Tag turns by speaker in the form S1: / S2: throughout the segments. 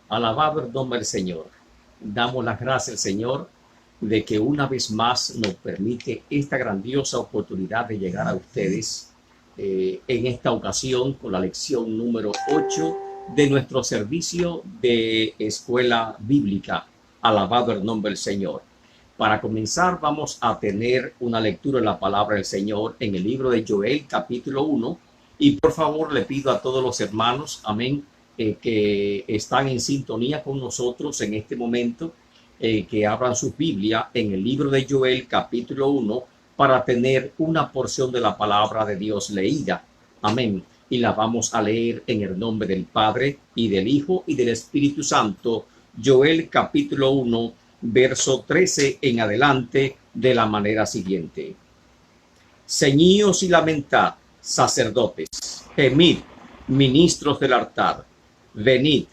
S1: Alabado el nombre del Señor. Damos las gracias al Señor de que una vez más nos permite esta grandiosa oportunidad de llegar a ustedes en esta ocasión con la lección número 8 de nuestro servicio de escuela bíblica. Alabado el nombre del Señor. Para comenzar vamos a tener una lectura de la palabra del Señor en el libro de Joel capítulo 1 y por favor le pido a todos los hermanos, amén, que están en sintonía con nosotros en este momento, que abran su Biblia en el libro de Joel capítulo 1 para tener una porción de la palabra de Dios leída. Amén. Y la vamos a leer en el nombre del Padre y del Hijo y del Espíritu Santo. Joel capítulo 1, verso 13 en adelante, de la manera siguiente. Ceñíos y lamentad, sacerdotes, gemid, ministros del altar. Venid,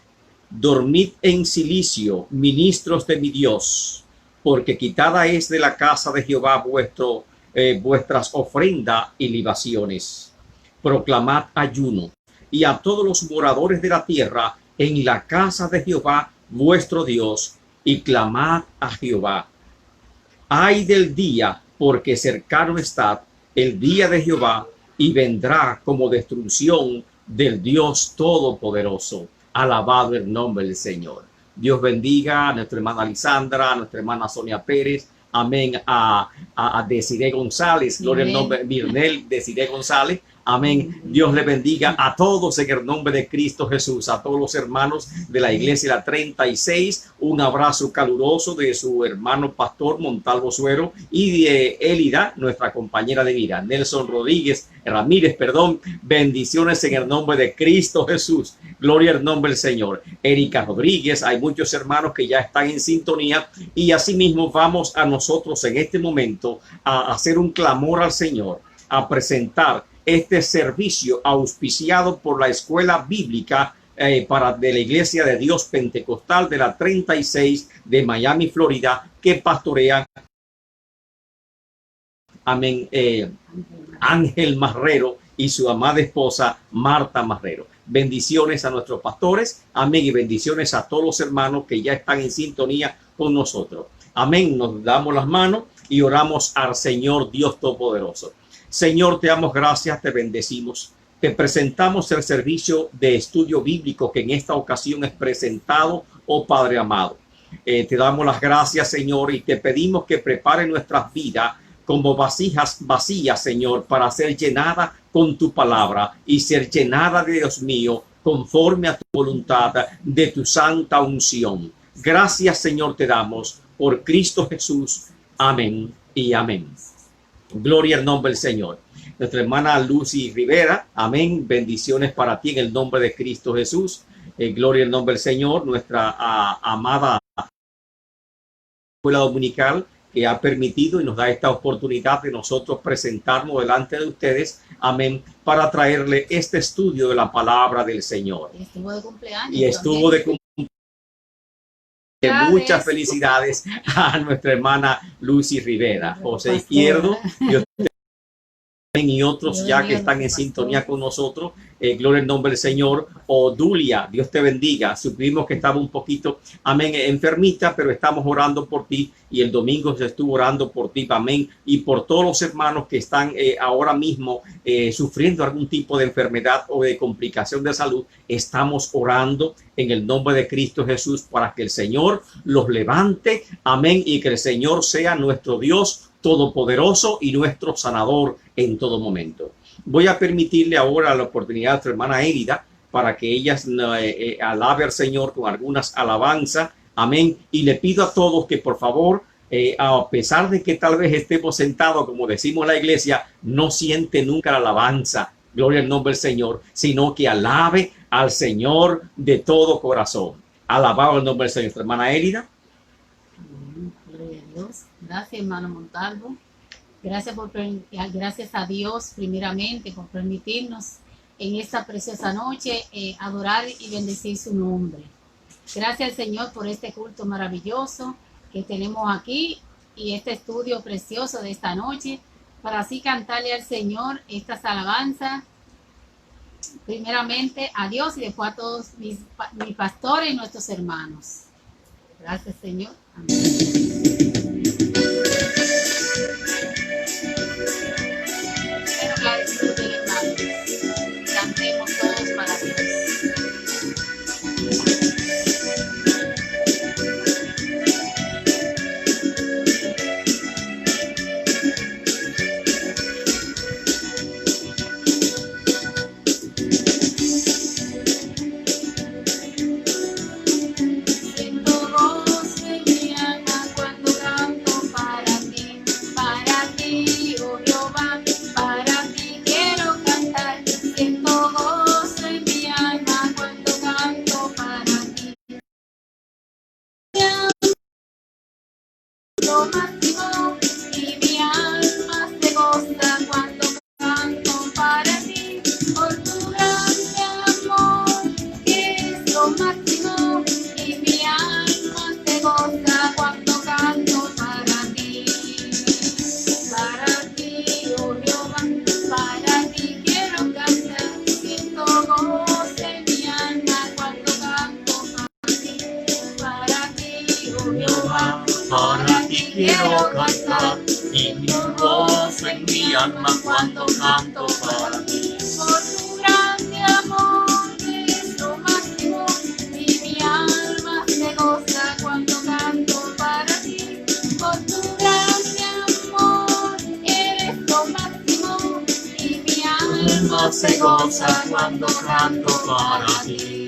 S1: dormid en silicio, ministros de mi Dios, porque quitada es de la casa de Jehová vuestras ofrendas y libaciones. Proclamad ayuno, y a todos los moradores de la tierra en la casa de Jehová vuestro Dios, y clamad a Jehová. Ay del día, porque cercano está el día de Jehová, y vendrá como destrucción del Dios Todopoderoso. Alabado el nombre del Señor. Dios bendiga a nuestra hermana Lisandra, a nuestra hermana Sonia Pérez, amén, a Desiree González, gloria al nombre, Mirnel Desiree González, amén. Dios le bendiga a todos en el nombre de Cristo Jesús, a todos los hermanos de la iglesia La 36, un abrazo caluroso de su hermano pastor Montalvo Suero y de Elida, nuestra compañera de vida, Nelson Ramírez, bendiciones en el nombre de Cristo Jesús, gloria al nombre del Señor. Erika Rodríguez, hay muchos hermanos que ya están en sintonía y asimismo vamos a nosotros en este momento a hacer un clamor al Señor, a presentar este servicio auspiciado por la escuela bíblica de la Iglesia de Dios Pentecostal de la 36 de Miami, Florida, que pastorea, amén, Ángel Marrero y su amada esposa Marta Marrero. Bendiciones a nuestros pastores, amén, y bendiciones a todos los hermanos que ya están en sintonía con nosotros. Amén, nos damos las manos y oramos al Señor Dios Todopoderoso. Señor, te damos gracias, te bendecimos. Te presentamos el servicio de estudio bíblico que en esta ocasión es presentado, oh Padre amado. Te damos las gracias, Señor, y te pedimos que prepare nuestras vidas como vasijas vacías, Señor, para ser llenada con tu palabra y ser llenada de Dios mío, conforme a tu voluntad, de tu santa unción. Gracias, Señor, te damos por Cristo Jesús. Amén y amén. Gloria al nombre del Señor. Nuestra hermana Lucy Rivera, amén. Bendiciones para ti en el nombre de Cristo Jesús. Gloria al nombre del Señor. Nuestra amada escuela dominical que ha permitido y nos da esta oportunidad de nosotros presentarnos delante de ustedes, amén, para traerle este estudio de la palabra del Señor.
S2: Y estuvo de cumpleaños.
S1: Y estuvo de cumpleaños. Muchas felicidades a nuestra hermana Lucy Rivera. José Izquierdo, Dios y otros ya que están en sintonía con nosotros, gloria al nombre del Señor. Odulia, Dios te bendiga. Supimos que estaba un poquito, amén, enfermita, pero estamos orando por ti y el domingo se estuvo orando por ti, amén, y por todos los hermanos que están ahora mismo sufriendo algún tipo de enfermedad o de complicación de salud. Estamos orando en el nombre de Cristo Jesús para que el Señor los levante, amén, y que el Señor sea nuestro Dios todopoderoso y nuestro sanador en todo momento. Voy a permitirle ahora la oportunidad a nuestra hermana Elida para que ella alabe al Señor con algunas alabanzas, amén, y le pido a todos que por favor, a pesar de que tal vez estemos sentados, como decimos en la iglesia, no siente nunca la alabanza, gloria al nombre del Señor, sino que alabe al Señor de todo corazón. Alabado el nombre del Señor. Nuestra hermana Elida.
S2: Gloria a Dios. Gracias, hermano Montalvo. Gracias a Dios primeramente por permitirnos en esta preciosa noche adorar y bendecir su nombre. Gracias, Señor, por este culto maravilloso que tenemos aquí y este estudio precioso de esta noche para así cantarle al Señor estas alabanzas primeramente a Dios y después a todos mis pastores y nuestros hermanos. Gracias, Señor. Amén. Espero que la disfruten, hermanos. Cantemos todos para Dios.
S1: Para ti quiero cantar y mi gozo en mi alma cuando canto para ti.
S2: Por tu grande amor es lo máximo y mi alma se goza cuando canto para ti. Por tu grande amor eres lo máximo y mi alma se goza cuando canto para ti.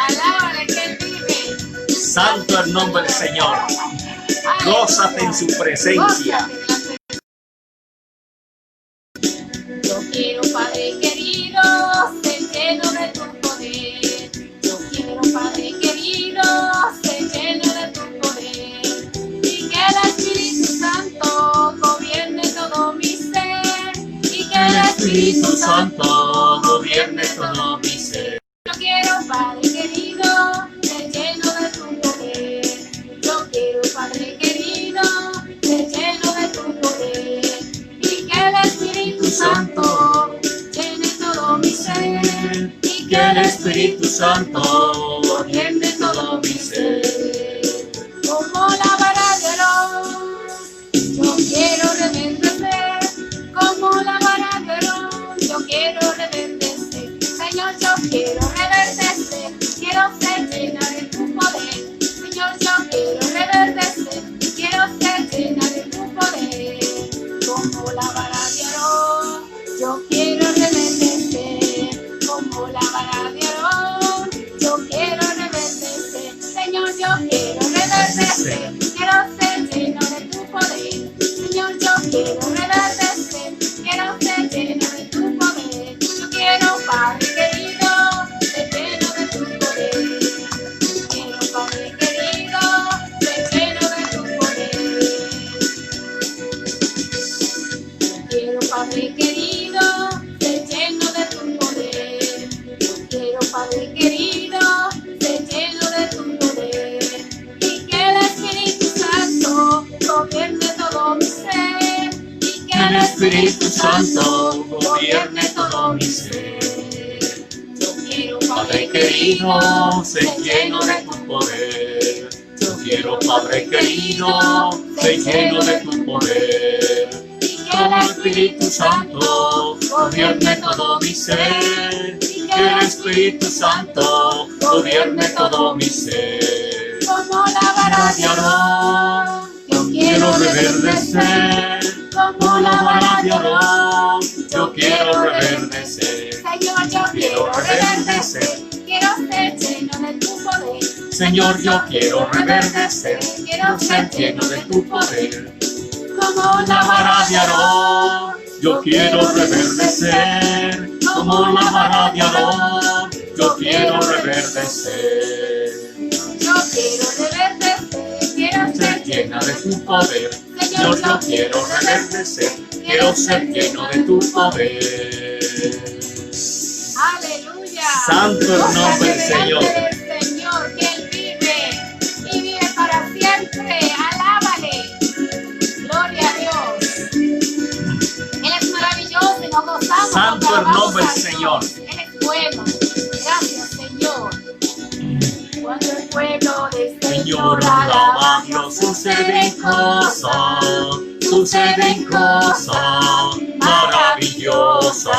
S2: Alábale que Él vive.
S1: Santo el nombre del Señor. Gózate en su presencia.
S2: Yo quiero, Padre querido, ser lleno de tu poder. Yo quiero, Padre querido, ser lleno de tu poder. Y que el Espíritu Santo gobierne todo mi ser. Y que el Espíritu Santo gobierne todo mi ser. Yo quiero, Padre querido, ser lleno de tu poder. Yo quiero, Padre querido, ser lleno de tu poder. Y que el Espíritu Santo llene todo mi ser. Y que el Espíritu Santo gobierne todo mi ser. Como la vara de Aarón, yo quiero reverdecer. Como la vara de Aarón, yo quiero reverdecer. Señor, yo quiero reverdecer, quiero ser llena de tu poder. Señor, yo quiero reverdecer, quiero ser llena de tu poder. Como la vara de Aarón, yo quiero reverdecer. Como la vara de Aarón, yo quiero reverdecer. Señor, yo quiero reverdecer, quiero ser llena de tu poder. Señor, yo quiero reverdecer, quiero ser llena de tu poder. Yo quiero, Padre querido, ser lleno de tu poder. Quiero, Padre querido, ser lleno de tu poder. Quiero, Padre querido, ser lleno de tu poder. Quiero, Padre querido, ser lleno de tu poder. Y que el Espíritu Santo gobierne todo mi ser. Y que el Espíritu Santo gobierne todo mi ser.
S1: Padre querido, ser lleno de tu poder. Yo quiero, Padre querido, ser lleno de tu poder.
S2: Y que el Espíritu Santo
S1: Gobierne todo mi ser. Y que el Espíritu Santo gobierne todo mi ser.
S2: como la vara de Aarón, yo quiero reverdecer.
S1: Como la vara de Aarón, yo quiero reverdecer.
S2: Señor, yo quiero reverdecer, quiero ser lleno de tu poder.
S1: Señor, yo quiero reverdecer, quiero ser lleno de tu poder.
S2: Como
S1: La vara de Aarón, yo quiero reverdecer. Como la vara de Aarón, yo quiero reverdecer.
S2: yo quiero reverdecer, quiero ser
S1: Llena de tu poder, Señor, yo quiero reverdecer. Quiero ser lleno de tu poder.
S2: Aleluya.
S1: Santo el nombre del Señor.
S2: Del Señor, que Él vive y vive para siempre. Alábale. Gloria a Dios.
S1: nombre del Señor.
S2: Eres bueno. Gracias, Señor. Cuando el pueblo del Señor alaba a Dios, suceden cosas maravillosas.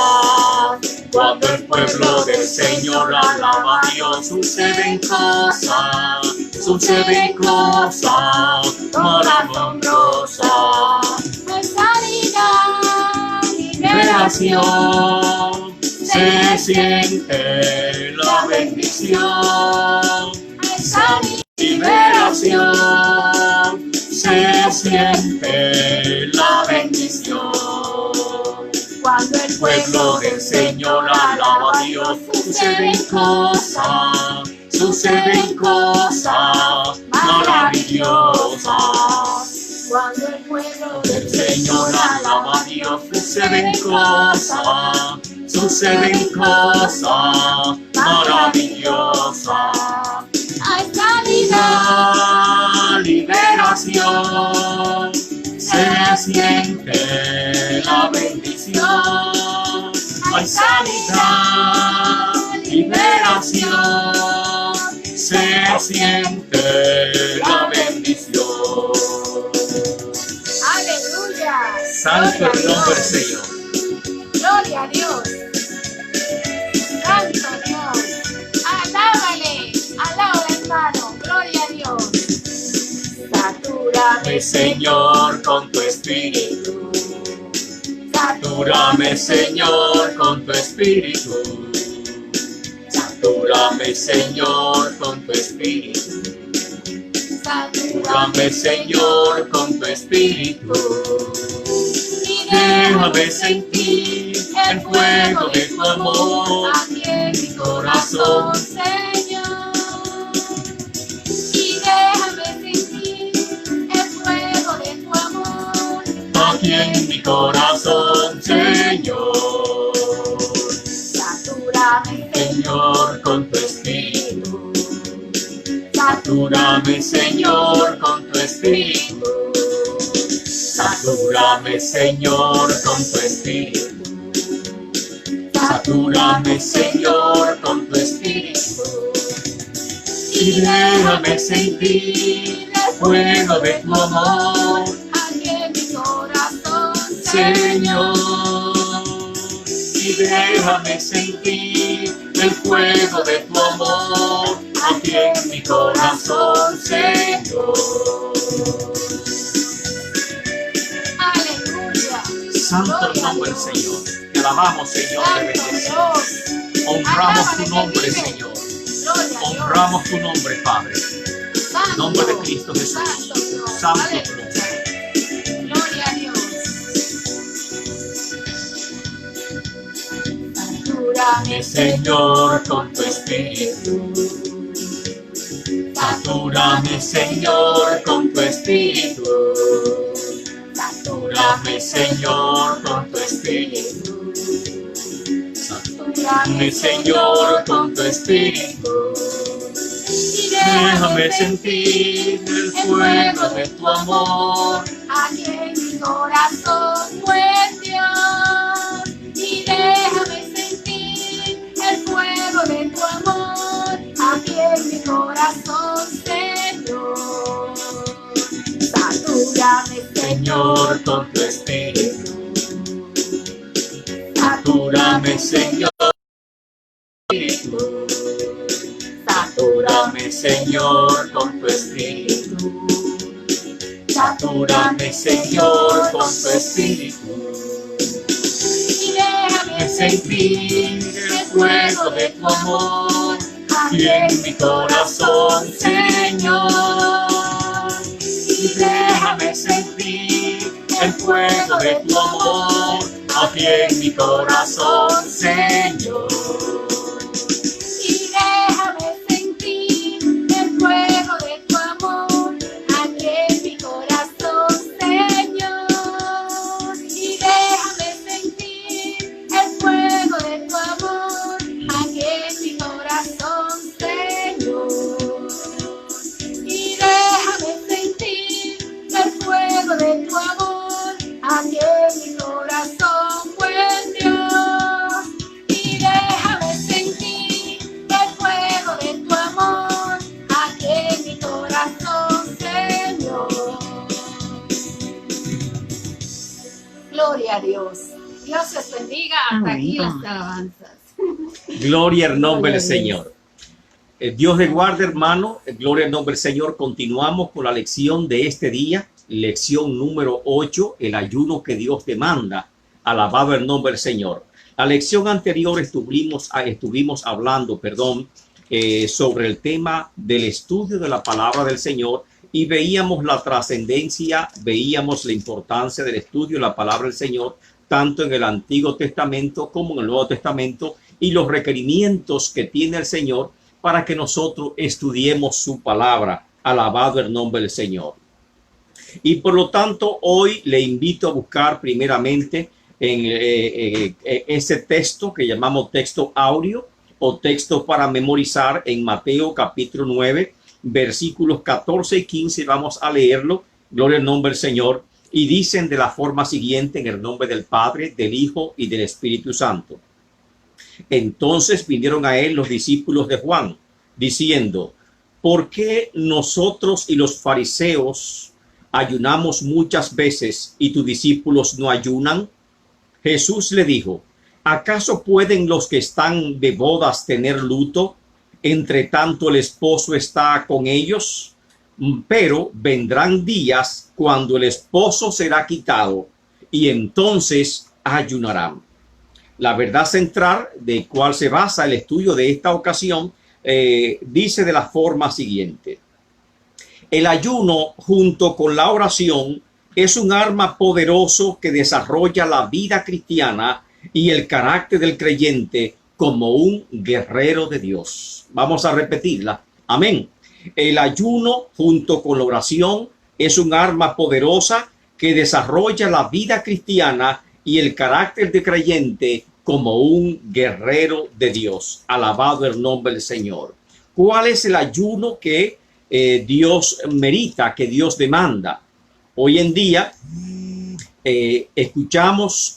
S1: Cuando el pueblo del Señor alaba a Dios, suceden cosas maravillosas.
S2: Hay sanidad,
S1: Liberación, se siente la bendición.
S2: hay sanidad,
S1: Liberación, se siente la bendición.
S2: cuando el
S1: Pueblo del Señor alaba a Dios, suceden cosas maravillosas.
S2: Cuando el pueblo
S1: El Señor alaba a Dios, suceden cosas maravillosas.
S2: hay sanidad,
S1: La liberación, se siente la bendición. Hay sanidad, liberación, se siente la bendición.
S2: aleluya.
S1: Santo
S2: Gloria a
S1: el nombre del
S2: Dios.
S1: Señor.
S2: Gloria a Dios. Santo Dios. Alábale, alábale, hermano. Gloria a Dios. Satúrame,
S1: Señor, con tu espíritu. Satúrame, Señor, con tu espíritu. Satúrame, Señor, con tu espíritu. Satúrame, Señor, con tu espíritu.
S2: Y
S1: Déjame sentir el fuego de tu amor
S2: aquí en mi corazón, Señor. Y déjame sentir el fuego de tu amor
S1: aquí en mi corazón, Señor.
S2: Satúrame,
S1: Señor, con tu espíritu. Satúrame, Señor, con tu espíritu. Satúrame, Señor, con tu espíritu. Satúrame, Señor, con tu espíritu. Y déjame sentir el fuego de tu amor,
S2: aquí en mi corazón,
S1: Señor. Y déjame sentir el fuego de tu amor, aquí en mi corazón, Señor.
S2: Aleluya.
S1: Santo el nombre del Señor. Te alabamos, Señor, te
S2: Santo
S1: bendecimos.
S2: Dios.
S1: Honramos tu
S2: Alábale,
S1: nombre,
S2: que vive.
S1: Señor.
S2: Gloria a Dios.
S1: Honramos tu nombre, Padre.
S2: Santo,
S1: En nombre de Cristo Jesús.
S2: Santo Dios.
S1: Santo
S2: Aleluya.
S1: tu nombre.
S2: Gloria a Dios. Satúrame,
S1: Señor, con tu espíritu. Satúrame, Señor, con tu espíritu. Satúrame, Señor, con tu espíritu. Satúrame, Señor, con tu espíritu.
S2: y
S1: Déjame sentir el fuego de tu amor.
S2: aquí en mi corazón, pues Dios. Y déjame sentir el fuego de tu amor aquí en mi corazón, Señor. Satúrame,
S1: Señor, con tu espíritu. Satúrame, Señor, espíritu. Satúrame, Señor, con tu espíritu. Satúrame, Señor, con tu espíritu.
S2: y déjame
S1: Sentir el fuego de tu amor aquí en mi corazón, Señor. Y déjame sentir el fuego de tu amor aquí en mi corazón, Señor.
S2: Y déjame sentir el fuego de tu amor aquí en mi corazón, Señor. Y déjame sentir el fuego de tu amor aquí en mi corazón, Señor. Y déjame sentir el fuego de tu amor aquí en mi corazón, buen Dios. Dios. Dios les bendiga. Hasta aquí las alabanzas.
S1: Gloria al nombre del Señor. Dios le guarde, hermano. Gloria al nombre del Señor. Continuamos con la lección de este día. Lección número 8, el ayuno que Dios demanda. Alabado el nombre del Señor. La lección anterior estuvimos hablando, sobre el tema del estudio de la palabra del Señor y veíamos la trascendencia, veíamos la importancia del estudio de la palabra del Señor, tanto en el Antiguo Testamento como en el Nuevo Testamento, y los requerimientos que tiene el Señor para que nosotros estudiemos su palabra. Alabado el nombre del Señor. Y por lo tanto, hoy le invito a buscar primeramente en ese texto que llamamos texto áureo o texto para memorizar en Mateo capítulo 9, versículos 14 y 15. Vamos a leerlo. Gloria al nombre del Señor. Y dicen de la forma siguiente: en el nombre del Padre, del Hijo y del Espíritu Santo. Entonces vinieron a él los discípulos de Juan, diciendo: ¿por qué nosotros y los fariseos ayunamos muchas veces y tus discípulos no ayunan? Jesús le dijo: ¿acaso pueden los que están de bodas tener luto, entre tanto el esposo está con ellos? Pero vendrán días cuando el esposo será quitado, y entonces ayunarán. La verdad central de cual se basa el estudio de esta ocasión dice de la forma siguiente: el ayuno junto con la oración es un arma poderoso que desarrolla la vida cristiana y el carácter del creyente como un guerrero de Dios. Vamos a repetirla. Amén. El ayuno junto con la oración es un arma poderosa que desarrolla la vida cristiana y el carácter del creyente como un guerrero de Dios. Alabado el nombre del Señor. ¿Cuál es el ayuno que Dios merita, que Dios demanda? Hoy en día escuchamos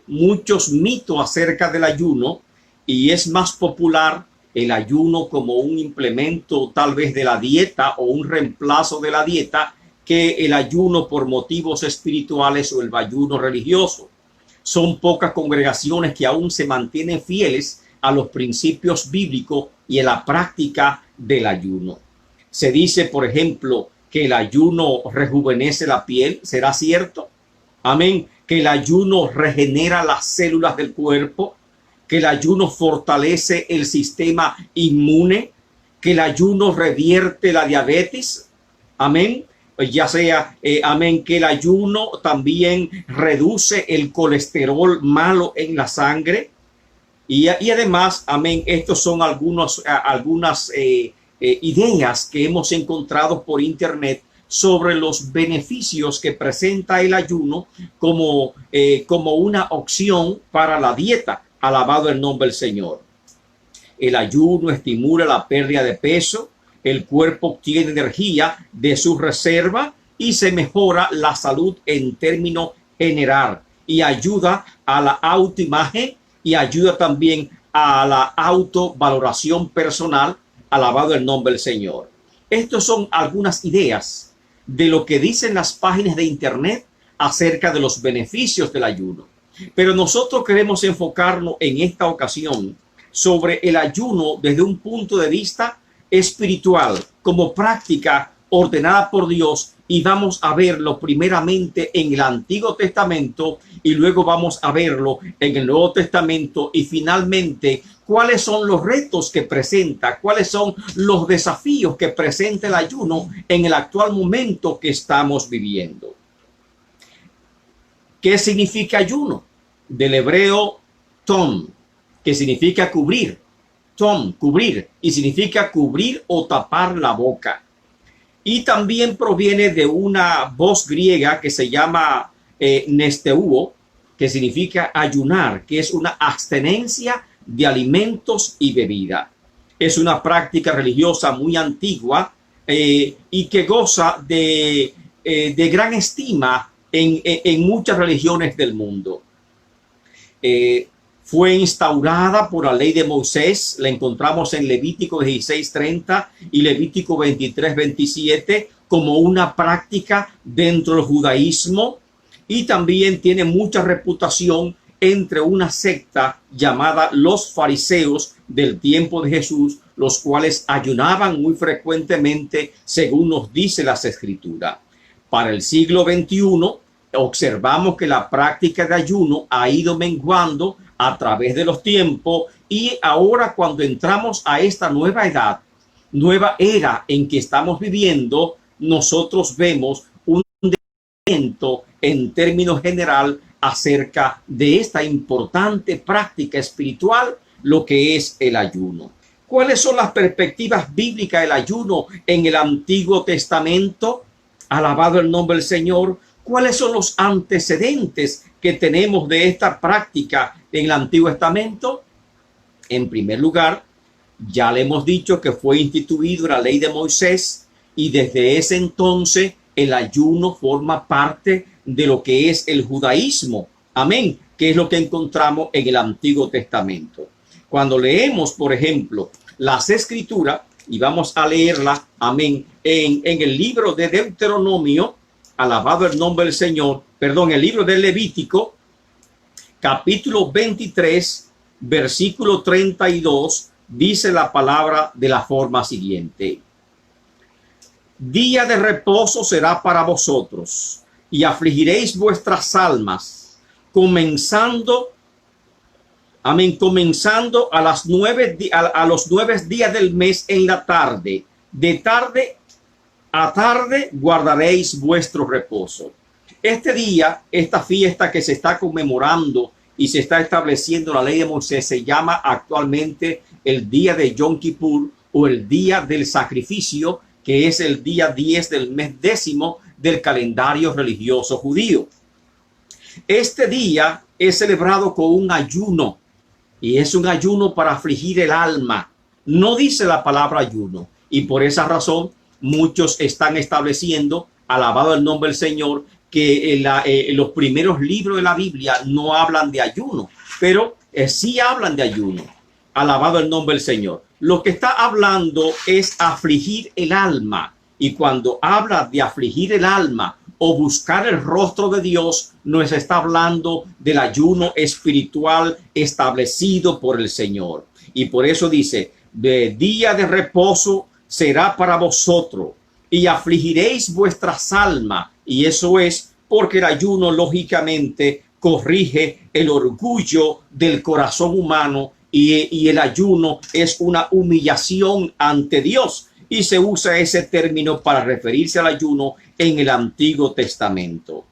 S1: muchos mitos acerca del ayuno, y es más popular el ayuno como un implemento tal vez de la dieta o un reemplazo de la dieta que el ayuno por motivos espirituales o el ayuno religioso. Son pocas congregaciones que aún se mantienen fieles a los principios bíblicos y a la práctica del ayuno. Se dice, por ejemplo, que el ayuno rejuvenece la piel. ¿Será cierto? Amén. Que el ayuno regenera las células del cuerpo, que el ayuno fortalece el sistema inmune, que el ayuno revierte la diabetes. Amén. Ya sea, amén, que el ayuno también reduce el colesterol malo en la sangre. Y además, amén, estos son algunas ideas que hemos encontrado por internet sobre los beneficios que presenta el ayuno como una opción para la dieta. Alabado el nombre del Señor. El ayuno estimula la pérdida de peso, el cuerpo obtiene energía de su reserva y se mejora la salud en términos general, y ayuda a la autoimagen y ayuda también a la autovaloración personal. Alabado el nombre del Señor. Estas son algunas ideas de lo que dicen las páginas de internet acerca de los beneficios del ayuno. Pero nosotros queremos enfocarnos en esta ocasión sobre el ayuno desde un punto de vista espiritual, como práctica ordenada por Dios, y vamos a verlo primeramente en el Antiguo Testamento y luego vamos a verlo en el Nuevo Testamento, y finalmente cuáles son los retos que presenta, cuáles son los desafíos que presenta el ayuno en el actual momento que estamos viviendo. ¿Qué significa ayuno? Del hebreo tom, que significa cubrir. Tom, cubrir, y significa cubrir o tapar la boca. Y también proviene de una voz griega que se llama nesteuo, que significa ayunar, que es una abstenencia de alimentos y bebida. Es una práctica religiosa muy antigua y que goza de gran estima en muchas religiones del mundo. Fue instaurada por la ley de Moisés. La encontramos en Levítico 16:30 y Levítico 23:27 como una práctica dentro del judaísmo. y también tiene mucha reputación entre una secta llamada los fariseos del tiempo de Jesús, los cuales ayunaban muy frecuentemente, según nos dice las Escrituras. Para el siglo XXI, observamos que la práctica de ayuno ha ido menguando a través de los tiempos, y ahora, cuando entramos a esta nueva edad, nueva era en que estamos viviendo, nosotros vemos un descubrimiento en términos general acerca de esta importante práctica espiritual, lo que es el ayuno. ¿Cuáles son las perspectivas bíblicas del ayuno en el Antiguo Testamento? Alabado el nombre del Señor. ¿Cuáles son los antecedentes que tenemos de esta práctica en el Antiguo Testamento? En primer lugar, ya le hemos dicho que fue instituido la ley de Moisés, y desde ese entonces el ayuno forma parte de lo que es el judaísmo. Amén. Que es lo que encontramos en el Antiguo Testamento. Cuando leemos, por ejemplo, las Escrituras, y vamos a leerla, amén, en el libro de Deuteronomio, alabado el nombre del Señor, el libro de Levítico, capítulo 23, versículo 32, dice la palabra de la forma siguiente: día de reposo será para vosotros, y afligiréis vuestras almas, comenzando a los 9 días del mes en la tarde. De tarde a tarde guardaréis vuestro reposo. Este día, esta fiesta que se está conmemorando y se está estableciendo la ley de Moisés, se llama actualmente el día de Yom Kippur, o el día del sacrificio, que es el día 10 del mes 10º del calendario religioso judío. Este día es celebrado con un ayuno, y es un ayuno para afligir el alma. No dice la palabra ayuno, y por esa razón muchos están estableciendo, alabado el nombre del Señor, que los primeros libros de la Biblia no hablan de ayuno, pero sí hablan de ayuno. Alabado el nombre del Señor. Lo que está hablando es afligir el alma, y cuando habla de afligir el alma o buscar el rostro de Dios, nos está hablando del ayuno espiritual establecido por el Señor. Y por eso dice: de día de reposo será para vosotros, y afligiréis vuestras almas. Y eso es porque el ayuno, lógicamente, corrige el orgullo del corazón humano, y el ayuno es una humillación ante Dios, y se usa ese término para referirse al ayuno en el Antiguo Testamento.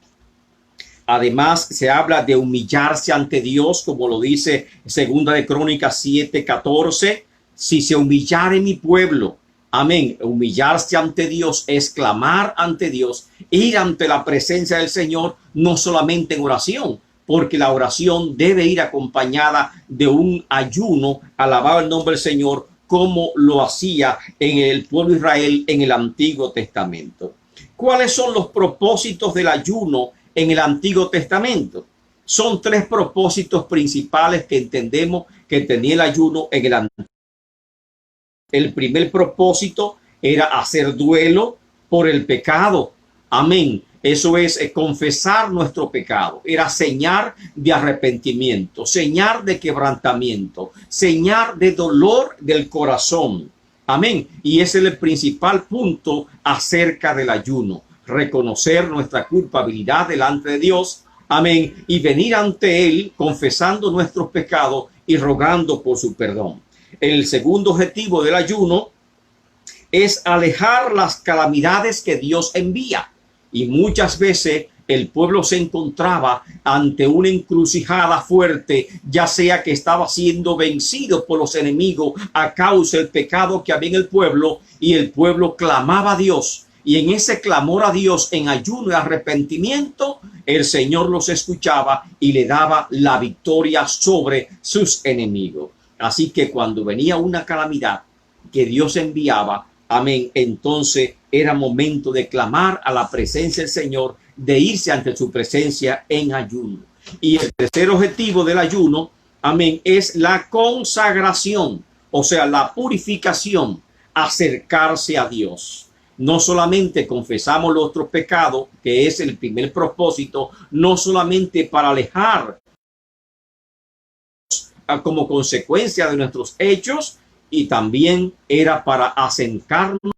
S1: Además, se habla de humillarse ante Dios, como lo dice Segunda de Crónicas 7:14. Si se humillare mi pueblo, amén. Humillarse ante Dios es clamar ante Dios, ir ante la presencia del Señor, no solamente en oración, porque la oración debe ir acompañada de un ayuno, alabado el nombre del Señor, como lo hacía en el pueblo de Israel en el Antiguo Testamento. ¿Cuáles son los propósitos del ayuno en el Antiguo Testamento? Son 3 propósitos principales que entendemos que tenía el ayuno en el Antiguo. El primer propósito era hacer duelo por el pecado. Amén. Eso es confesar nuestro pecado. Era señal de arrepentimiento, señal de quebrantamiento, señal de dolor del corazón. Amén. Y ese es el principal punto acerca del ayuno. Reconocer nuestra culpabilidad delante de Dios. Amén. Y venir ante Él confesando nuestros pecados y rogando por su perdón. El segundo objetivo del ayuno es alejar las calamidades que Dios envía. Y muchas veces el pueblo se encontraba ante una encrucijada fuerte, ya sea que estaba siendo vencido por los enemigos a causa del pecado que había en el pueblo, y el pueblo clamaba a Dios. Y en ese clamor a Dios, en ayuno y arrepentimiento, el Señor los escuchaba y le daba la victoria sobre sus enemigos. Así que cuando venía una calamidad que Dios enviaba, amén, entonces era momento de clamar a la presencia del Señor, de irse ante su presencia en ayuno. Y el tercer objetivo del ayuno, amén, es la consagración, o sea, la purificación, acercarse a Dios. no solamente confesamos nuestros pecados, que es el primer propósito, no solamente para alejar como consecuencia de nuestros hechos, y también era para asentarnos,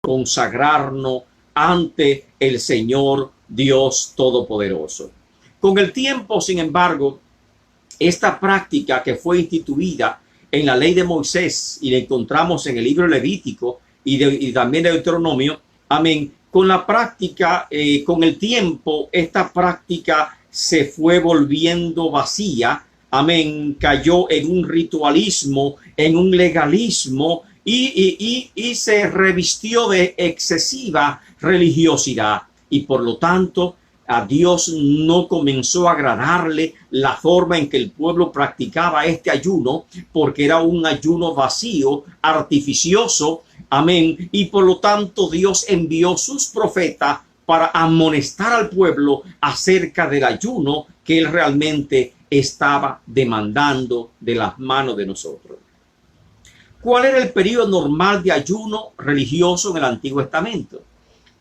S1: consagrarnos ante el Señor Dios Todopoderoso. Con el tiempo, sin embargo, esta práctica que fue instituida en la ley de Moisés, y la encontramos en el libro Levítico y también de Deuteronomio, amén, con la práctica, con el tiempo, esta práctica se fue volviendo vacía, amén, cayó en un ritualismo, en un legalismo, y se revistió de excesiva religiosidad, y por lo tanto a Dios no comenzó a agradarle la forma en que el pueblo practicaba este ayuno, porque era un ayuno vacío, artificioso, amén, y por lo tanto Dios envió sus profetas para amonestar al pueblo acerca del ayuno que él realmente estaba demandando de las manos de nosotros. ¿Cuál era el periodo normal de ayuno religioso en el Antiguo Testamento?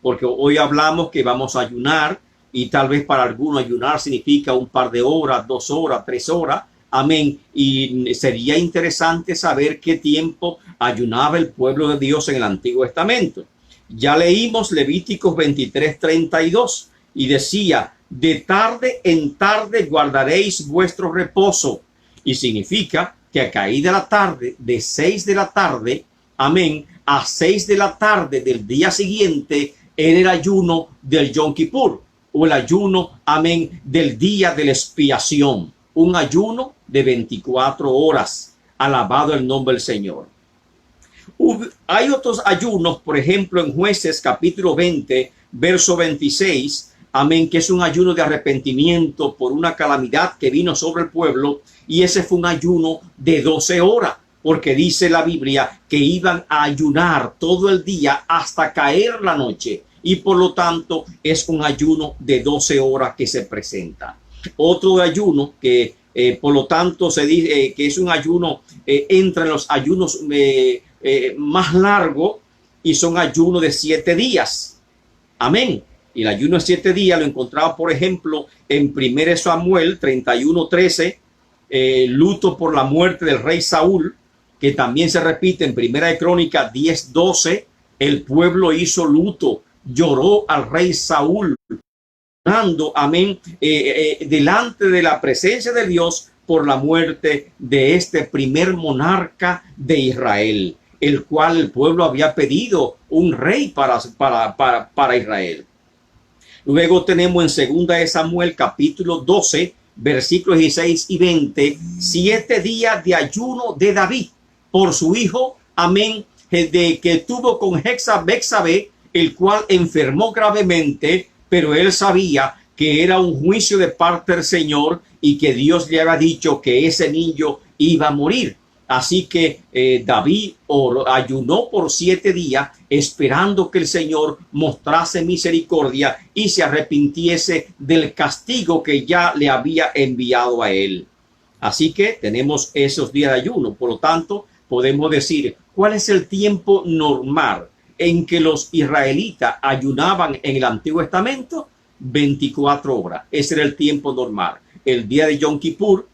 S1: Porque hoy hablamos que vamos a ayunar, y tal vez para algunos ayunar significa un par de horas, 2 horas, 3 horas, amén. Y sería interesante saber qué tiempo ayunaba el pueblo de Dios en el Antiguo Testamento. Ya leímos Levíticos 23:32 y decía: de tarde en tarde guardaréis vuestro reposo. Y significa que a caída de la tarde, de 6 de la tarde, amén, a 6 de la tarde del día siguiente, era el ayuno del Yom Kippur, o el ayuno, amén, del día de la expiación. Un ayuno de 24 horas. Alabado el nombre del Señor. Hay otros ayunos, por ejemplo, en Jueces capítulo 20, verso 26, amén, que es un ayuno de arrepentimiento por una calamidad que vino sobre el pueblo, y ese fue un ayuno de 12 horas, porque dice la Biblia que iban a ayunar todo el día hasta caer la noche, y por lo tanto es un ayuno de 12 horas que se presenta. Otro ayuno que por lo tanto se dice que es un ayuno entre los ayunos más largos, y son ayunos de 7 días. Amén. Y el ayuno de 7 días lo encontraba, por ejemplo, en 1 Samuel 31:13, luto por la muerte del rey Saúl, que también se repite en 1 Crónicas 10:12. El pueblo hizo luto, lloró al rey Saúl, amén, delante de la presencia de Dios por la muerte de este primer monarca de Israel, el cual el pueblo había pedido un rey para Israel. Luego tenemos en 2 de Samuel capítulo 12, versículos 16 y 20, 7 días de ayuno de David por su hijo, amén, de que tuvo con Bexabé, el cual enfermó gravemente, pero él sabía que era un juicio de parte del Señor y que Dios le había dicho que ese niño iba a morir. Así que David ayunó por 7 días esperando que el Señor mostrase misericordia y se arrepintiese del castigo que ya le había enviado a él. Así que tenemos esos días de ayuno. Por lo tanto, podemos decir, ¿cuál es el tiempo normal en que los israelitas ayunaban en el Antiguo Testamento? 24 horas. Ese era el tiempo normal. El día de Yom Kippur,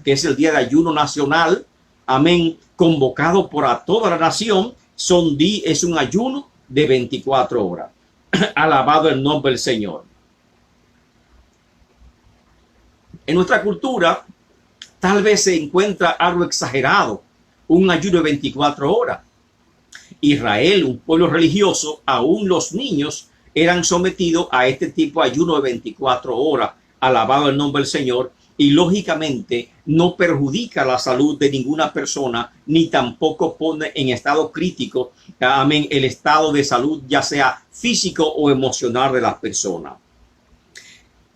S1: que es el día de ayuno nacional, amén, convocado por a toda la nación, es un ayuno de 24 horas. Alabado el nombre del Señor. En nuestra cultura, tal vez se encuentra algo exagerado, un ayuno de 24 horas. Israel, un pueblo religioso, aún los niños eran sometidos a este tipo de ayuno de 24 horas. Alabado el nombre del Señor. Y lógicamente no perjudica la salud de ninguna persona, ni tampoco pone en estado crítico, amén, el estado de salud, ya sea físico o emocional de las personas.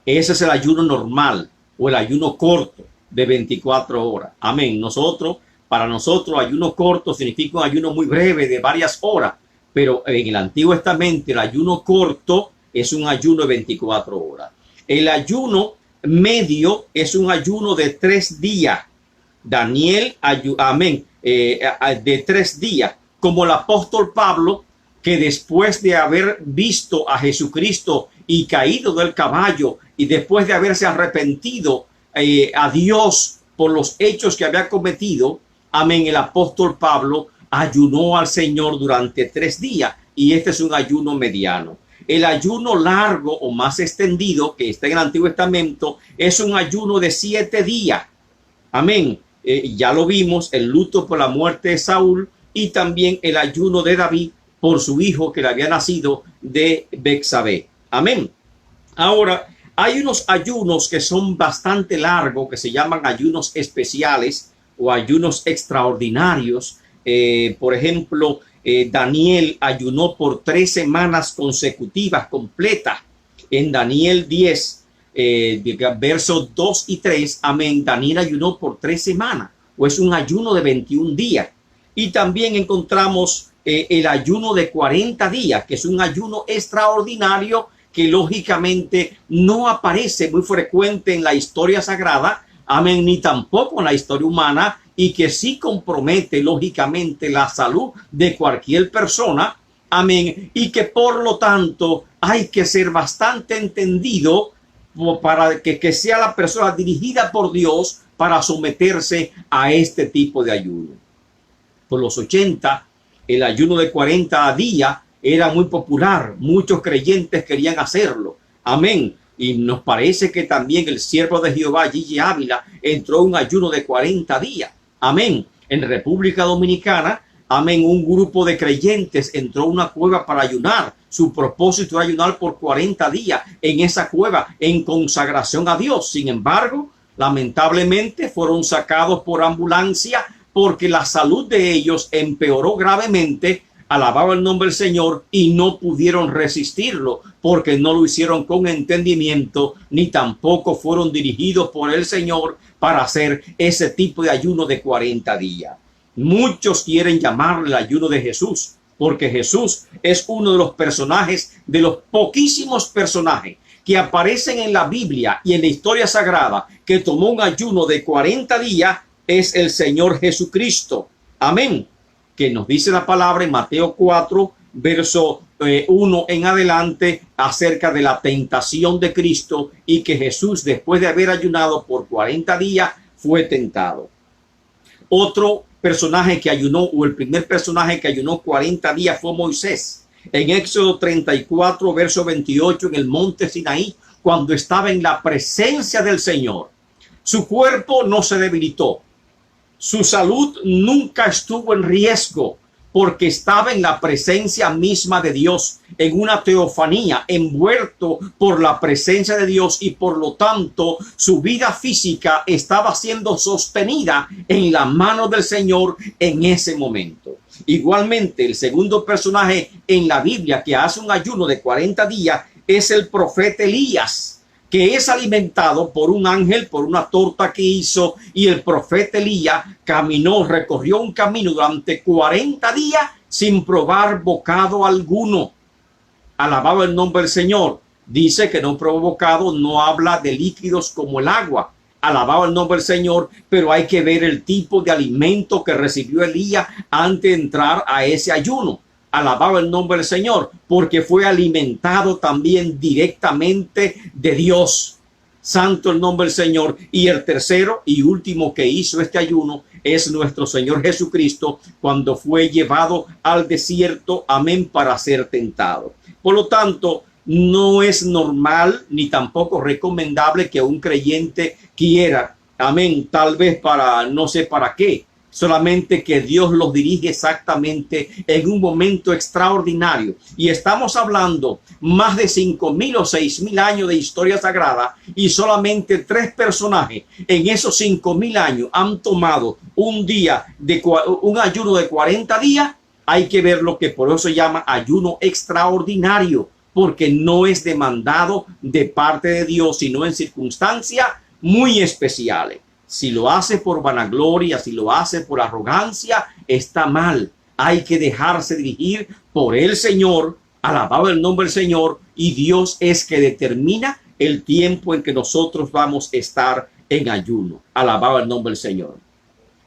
S1: Ese es el ayuno normal o el ayuno corto de 24 horas. Amén. Para nosotros, ayuno corto significa un ayuno muy breve de varias horas, pero en el Antiguo Testamento el ayuno corto es un ayuno de 24 horas. El ayuno medio es un ayuno de 3 días. Daniel, amén, de 3 días. Como el apóstol Pablo que después de haber visto a Jesucristo y caído del caballo y después de haberse arrepentido a Dios por los hechos que había cometido, amén, el apóstol Pablo ayunó al Señor durante 3 días, y este es un ayuno mediano. El ayuno largo o más extendido que está en el Antiguo Testamento es un ayuno de 7 días. Amén. Ya lo vimos, el luto por la muerte de Saúl y también el ayuno de David por su hijo que le había nacido de Betsabé. Amén. Ahora, hay unos ayunos que son bastante largos, que se llaman ayunos especiales o ayunos extraordinarios. Por ejemplo, Daniel ayunó por 3 semanas consecutivas completas. En Daniel 10, versos 2 y 3, amén, Daniel ayunó por 3 semanas, o es un ayuno de 21 días. Y también encontramos el ayuno de 40 días, que es un ayuno extraordinario que lógicamente no aparece muy frecuente en la historia sagrada, amén, ni tampoco en la historia humana, y que sí compromete lógicamente la salud de cualquier persona, amén, y que por lo tanto hay que ser bastante entendido para que sea la persona dirigida por Dios para someterse a este tipo de ayuno. Por los 80, el ayuno de 40 días era muy popular, muchos creyentes querían hacerlo, amén. Y nos parece que también el siervo de Jehová, Gigi Ávila, entró en un ayuno de 40 días. Amén. En República Dominicana, amén, un grupo de creyentes entró a una cueva para ayunar. Su propósito era ayunar por 40 días en esa cueva en consagración a Dios. Sin embargo, lamentablemente fueron sacados por ambulancia porque la salud de ellos empeoró gravemente. Alababa el nombre del Señor y no pudieron resistirlo porque no lo hicieron con entendimiento ni tampoco fueron dirigidos por el Señor para hacer ese tipo de ayuno de 40 días. Muchos quieren llamarle el ayuno de Jesús porque Jesús es uno de los personajes, de los poquísimos personajes que aparecen en la Biblia y en la historia sagrada que tomó un ayuno de 40 días, es el Señor Jesucristo. Amén. Que nos dice la palabra en Mateo 4, verso 1 en adelante, acerca de la tentación de Cristo y que Jesús, después de haber ayunado por 40 días, fue tentado. Otro personaje que ayunó, o el primer personaje que ayunó 40 días, fue Moisés. En Éxodo 34, verso 28, en el monte Sinaí, cuando estaba en la presencia del Señor, su cuerpo no se debilitó. Su salud nunca estuvo en riesgo porque estaba en la presencia misma de Dios, en una teofanía, envuelto por la presencia de Dios, y por lo tanto su vida física estaba siendo sostenida en la mano del Señor en ese momento. Igualmente, el segundo personaje en la Biblia que hace un ayuno de 40 días es el profeta Elías, que es alimentado por un ángel, por una torta que hizo, y el profeta Elías caminó, recorrió un camino durante 40 días sin probar bocado alguno. Alababa el nombre del Señor. Dice que no probó bocado, no habla de líquidos como el agua. Alababa el nombre del Señor, pero hay que ver el tipo de alimento que recibió Elías antes de entrar a ese ayuno. Alababa el nombre del Señor, porque fue alimentado también directamente de Dios. Santo el nombre del Señor. Y el tercero y último que hizo este ayuno es nuestro Señor Jesucristo, cuando fue llevado al desierto, amén, para ser tentado. Por lo tanto, no es normal ni tampoco recomendable que un creyente quiera, amén, tal vez para no sé para qué, solamente que Dios los dirige exactamente en un momento extraordinario. Y estamos hablando más de 5,000 o 6,000 años de historia sagrada, y solamente 3 personajes en esos 5,000 años han tomado un ayuno de 40 días. Hay que ver lo que por eso se llama ayuno extraordinario, porque no es demandado de parte de Dios, sino en circunstancias muy especiales. Si lo hace por vanagloria, si lo hace por arrogancia, está mal. Hay que dejarse dirigir por el Señor, alabado el nombre del Señor, y Dios es que determina el tiempo en que nosotros vamos a estar en ayuno. Alabado el nombre del Señor.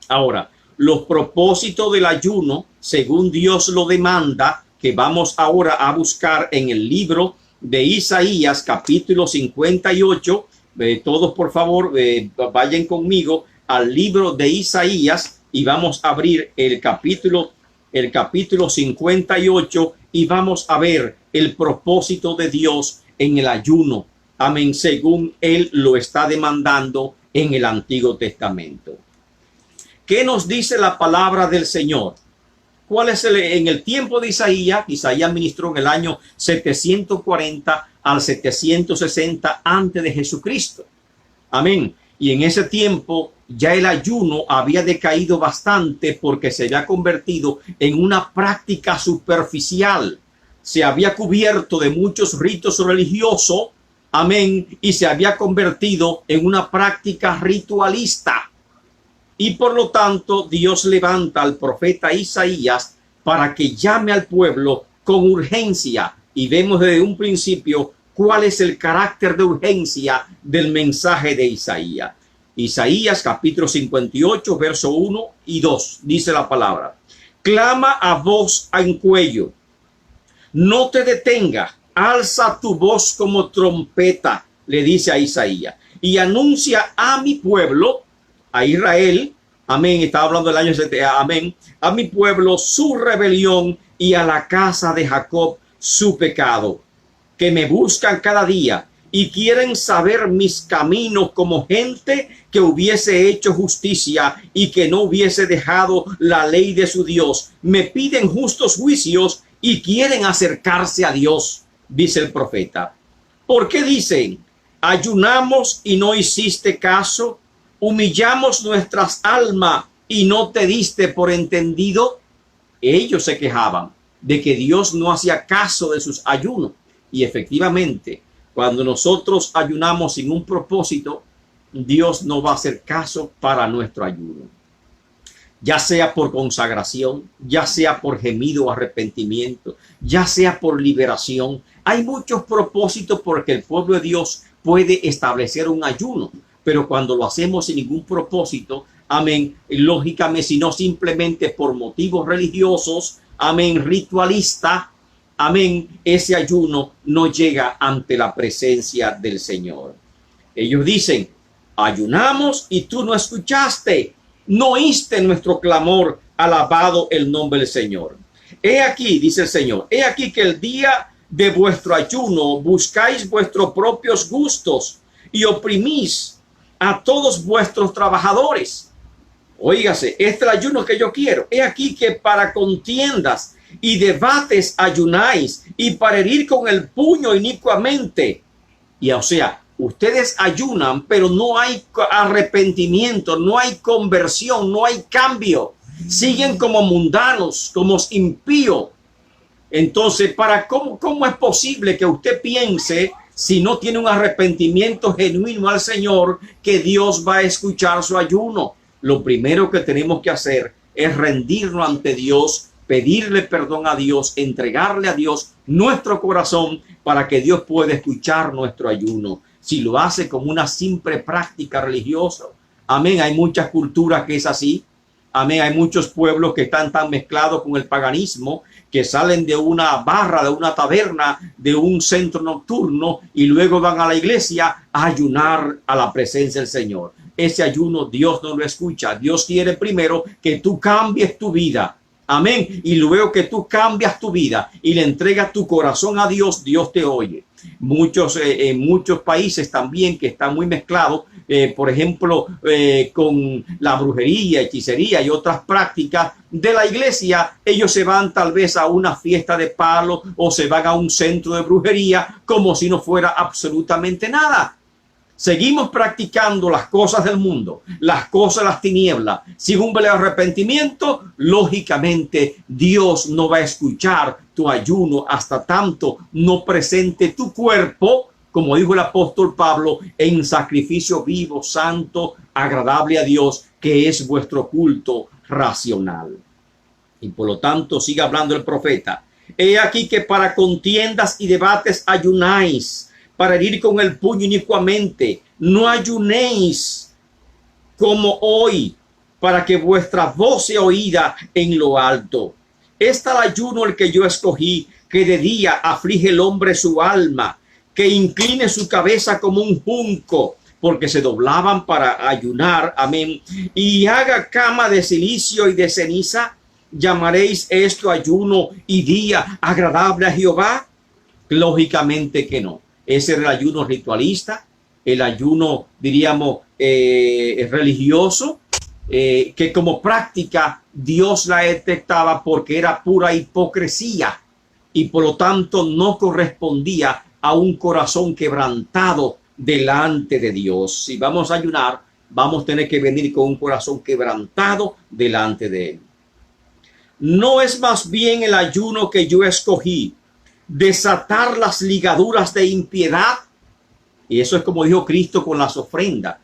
S1: Ahora, los propósitos del ayuno, según Dios lo demanda, que vamos ahora a buscar en el libro de Isaías, capítulo 58. Todos, por favor, vayan conmigo al libro de Isaías y vamos a abrir el capítulo 58 y vamos a ver el propósito de Dios en el ayuno. Amén, según Él lo está demandando en el Antiguo Testamento. ¿Qué nos dice la palabra del Señor? ¿Cuál es en el tiempo de Isaías? Isaías ministró en el año 740 al 760 antes de Jesucristo. Amén. Y en ese tiempo ya el ayuno había decaído bastante porque se había convertido en una práctica superficial. Se había cubierto de muchos ritos religiosos. Amén. Y se había convertido en una práctica ritualista. Y por lo tanto, Dios levanta al profeta Isaías para que llame al pueblo con urgencia. Y vemos desde un principio cuál es el carácter de urgencia del mensaje de Isaías. Isaías capítulo 58, verso 1 y 2, dice la palabra: clama a voz en cuello, no te detengas, alza tu voz como trompeta, le dice a Isaías, y anuncia a mi pueblo, a Israel, amén, estaba hablando del año 70, amén, a mi pueblo su rebelión y a la casa de Jacob su pecado, que me buscan cada día y quieren saber mis caminos como gente que hubiese hecho justicia y que no hubiese dejado la ley de su Dios. Me piden justos juicios y quieren acercarse a Dios, dice el profeta. ¿Por qué dicen? Ayunamos y no hiciste caso, humillamos nuestras almas y no te diste por entendido. Ellos se quejaban de que Dios no hacía caso de sus ayunos. Y efectivamente, cuando nosotros ayunamos sin un propósito, Dios no va a hacer caso para nuestro ayuno. Ya sea por consagración, ya sea por gemido o arrepentimiento, ya sea por liberación. Hay muchos propósitos porque el pueblo de Dios puede establecer un ayuno. Pero cuando lo hacemos sin ningún propósito, amén, lógicamente, sino simplemente por motivos religiosos, amén, ritualista, amén, ese ayuno no llega ante la presencia del Señor. Ellos dicen, ayunamos y tú no escuchaste, no oíste nuestro clamor, alabado el nombre del Señor. He aquí, dice el Señor, he aquí que el día de vuestro ayuno buscáis vuestros propios gustos y oprimís a todos vuestros trabajadores. Óigase, este es el ayuno que yo quiero. He aquí que para contiendas y debates ayunáis, y para herir con el puño inicuamente. Y o sea, ustedes ayunan, pero no hay arrepentimiento, no hay conversión, no hay cambio. Siguen como mundanos, como impíos. Entonces, ¿cómo es posible que usted piense, si no tiene un arrepentimiento genuino al Señor, que Dios va a escuchar su ayuno? Lo primero que tenemos que hacer es rendirnos ante Dios, pedirle perdón a Dios, entregarle a Dios nuestro corazón para que Dios pueda escuchar nuestro ayuno. Si lo hace como una simple práctica religiosa, amén, hay muchas culturas que es así, amén, hay muchos pueblos que están tan mezclados con el paganismo que salen de una barra, de una taberna, de un centro nocturno y luego van a la iglesia a ayunar a la presencia del Señor. Ese ayuno Dios no lo escucha. Dios quiere primero que tú cambies tu vida. Amén. Y luego que tú cambias tu vida y le entregas tu corazón a Dios, Dios te oye. En muchos países también que están muy mezclados, por ejemplo, con la brujería, hechicería y otras prácticas de la iglesia, ellos se van tal vez a una fiesta de palo o se van a un centro de brujería como si no fuera absolutamente nada. Seguimos practicando las cosas del mundo, las cosas de las tinieblas, sin un verdadero arrepentimiento. Lógicamente, Dios no va a escuchar tu ayuno hasta tanto no presente tu cuerpo, como dijo el apóstol Pablo, en sacrificio vivo, santo, agradable a Dios, que es vuestro culto racional. Y por lo tanto, sigue hablando el profeta. He aquí que para contiendas y debates ayunáis, para herir con el puño inicuamente. No ayunéis como hoy, para que vuestra voz sea oída en lo alto. Es tal ayuno el que yo escogí, que de día aflige el hombre su alma, que incline su cabeza como un junco, porque se doblaban para ayunar, amén, y haga cama de silicio y de ceniza. ¿Llamaréis esto ayuno y día agradable a Jehová? Lógicamente que no. Ese era el ayuno ritualista, el ayuno, diríamos, religioso, que como práctica Dios la detectaba porque era pura hipocresía y por lo tanto no correspondía a un corazón quebrantado delante de Dios. Si vamos a ayunar, vamos a tener que venir con un corazón quebrantado delante de Él. ¿No es más bien el ayuno que yo escogí desatar las ligaduras de impiedad? Y eso es como dijo Cristo con las ofrendas.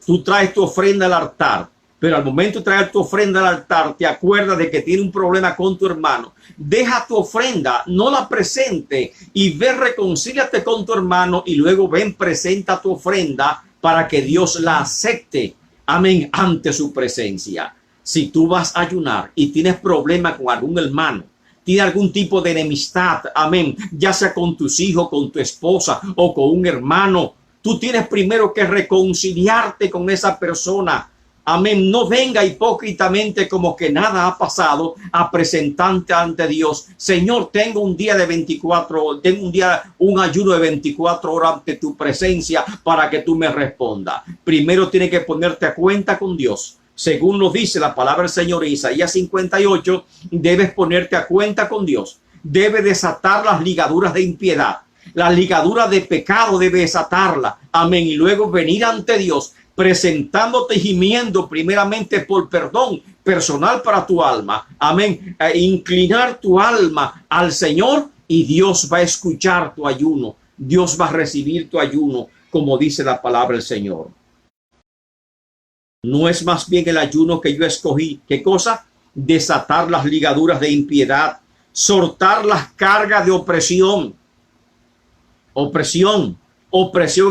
S1: Tú traes tu ofrenda al altar, pero al momento de traer tu ofrenda al altar, te acuerdas de que tiene un problema con tu hermano. Deja tu ofrenda, no la presente y ve, reconcíliate con tu hermano y luego ven, presenta tu ofrenda para que Dios la acepte. Amén, ante su presencia. Si tú vas a ayunar y tienes problema con algún hermano, tiene algún tipo de enemistad, amén, ya sea con tus hijos, con tu esposa o con un hermano, tú tienes primero que reconciliarte con esa persona. Amén. No venga hipócritamente como que nada ha pasado a presentarte ante Dios. Señor, tengo un día de 24, tengo un ayuno de 24 horas ante tu presencia para que tú me respondas. Primero tienes que ponerte a cuenta con Dios. Según nos dice la palabra del Señor en Isaías 58, debes ponerte a cuenta con Dios. Debe desatar las ligaduras de impiedad. La ligadura de pecado debe desatarla. Amén. Y luego venir ante Dios presentándote y gimiendo primeramente por perdón personal para tu alma. Amén. Inclinar tu alma al Señor y Dios va a escuchar tu ayuno. Dios va a recibir tu ayuno, como dice la palabra del Señor. ¿No es más bien el ayuno que yo escogí? ¿Qué cosa? Desatar las ligaduras de impiedad, soltar las cargas de opresión. Opresión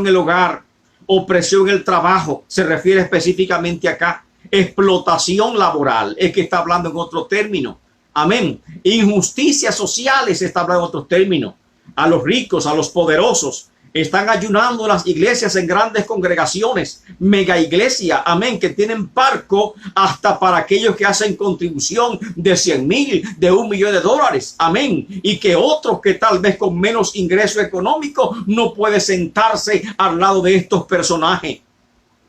S1: en el hogar, opresión en el trabajo, se refiere específicamente acá. Explotación laboral, es que está hablando en otro término. Amén. Injusticias sociales, está hablando en otros términos. A los ricos, a los poderosos. Están ayunando las iglesias en grandes congregaciones, mega iglesia, amén, que tienen parco hasta para aquellos que hacen contribución de 100,000, de $1,000,000, amén, y que otros que tal vez con menos ingreso económico no puede sentarse al lado de estos personajes.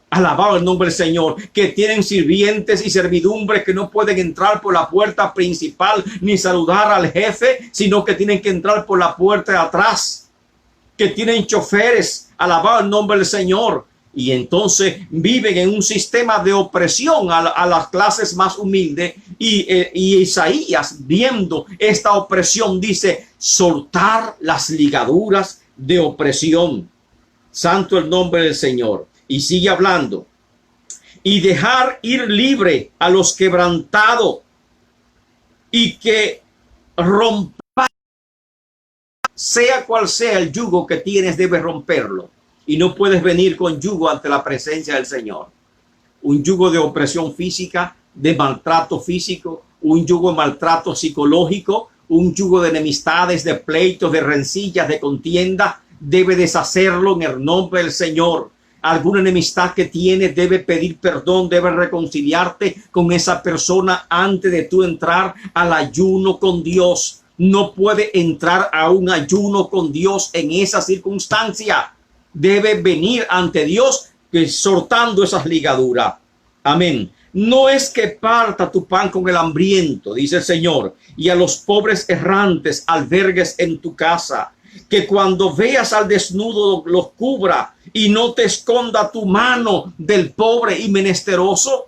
S1: Alabado el nombre del Señor, que tienen sirvientes y servidumbres que no pueden entrar por la puerta principal ni saludar al jefe, sino que tienen que entrar por la puerta de atrás. Que tienen choferes, alabado el nombre del Señor, y entonces viven en un sistema de opresión a las clases más humildes, y Isaías, viendo esta opresión, dice, soltar las ligaduras de opresión. Santo el nombre del Señor. Y sigue hablando, y dejar ir libre a los quebrantados, y que rompa. Sea cual sea el yugo que tienes, debes romperlo. Y no puedes venir con yugo ante la presencia del Señor. Un yugo de opresión física, de maltrato físico, un yugo de maltrato psicológico, un yugo de enemistades, de pleitos, de rencillas, de contienda. Debe deshacerlo en el nombre del Señor. Alguna enemistad que tienes, debe pedir perdón, debe reconciliarte con esa persona antes de tú entrar al ayuno con Dios. No puede entrar a un ayuno con Dios en esa circunstancia. Debe venir ante Dios soltando esas ligaduras. Amén. No es que parta tu pan con el hambriento, dice el Señor, y a los pobres errantes albergues en tu casa. Que cuando veas al desnudo los cubra y no te esconda tu mano del pobre y menesteroso.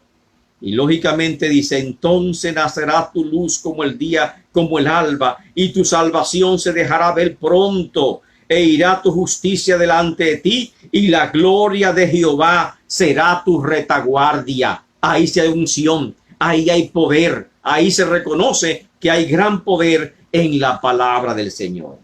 S1: Y lógicamente dice, entonces nacerá tu luz como el día, como el alba, y tu salvación se dejará ver pronto, e irá tu justicia delante de ti, y la gloria de Jehová será tu retaguardia. Ahí se hay unción, ahí hay poder, ahí se reconoce que hay gran poder en la palabra del Señor.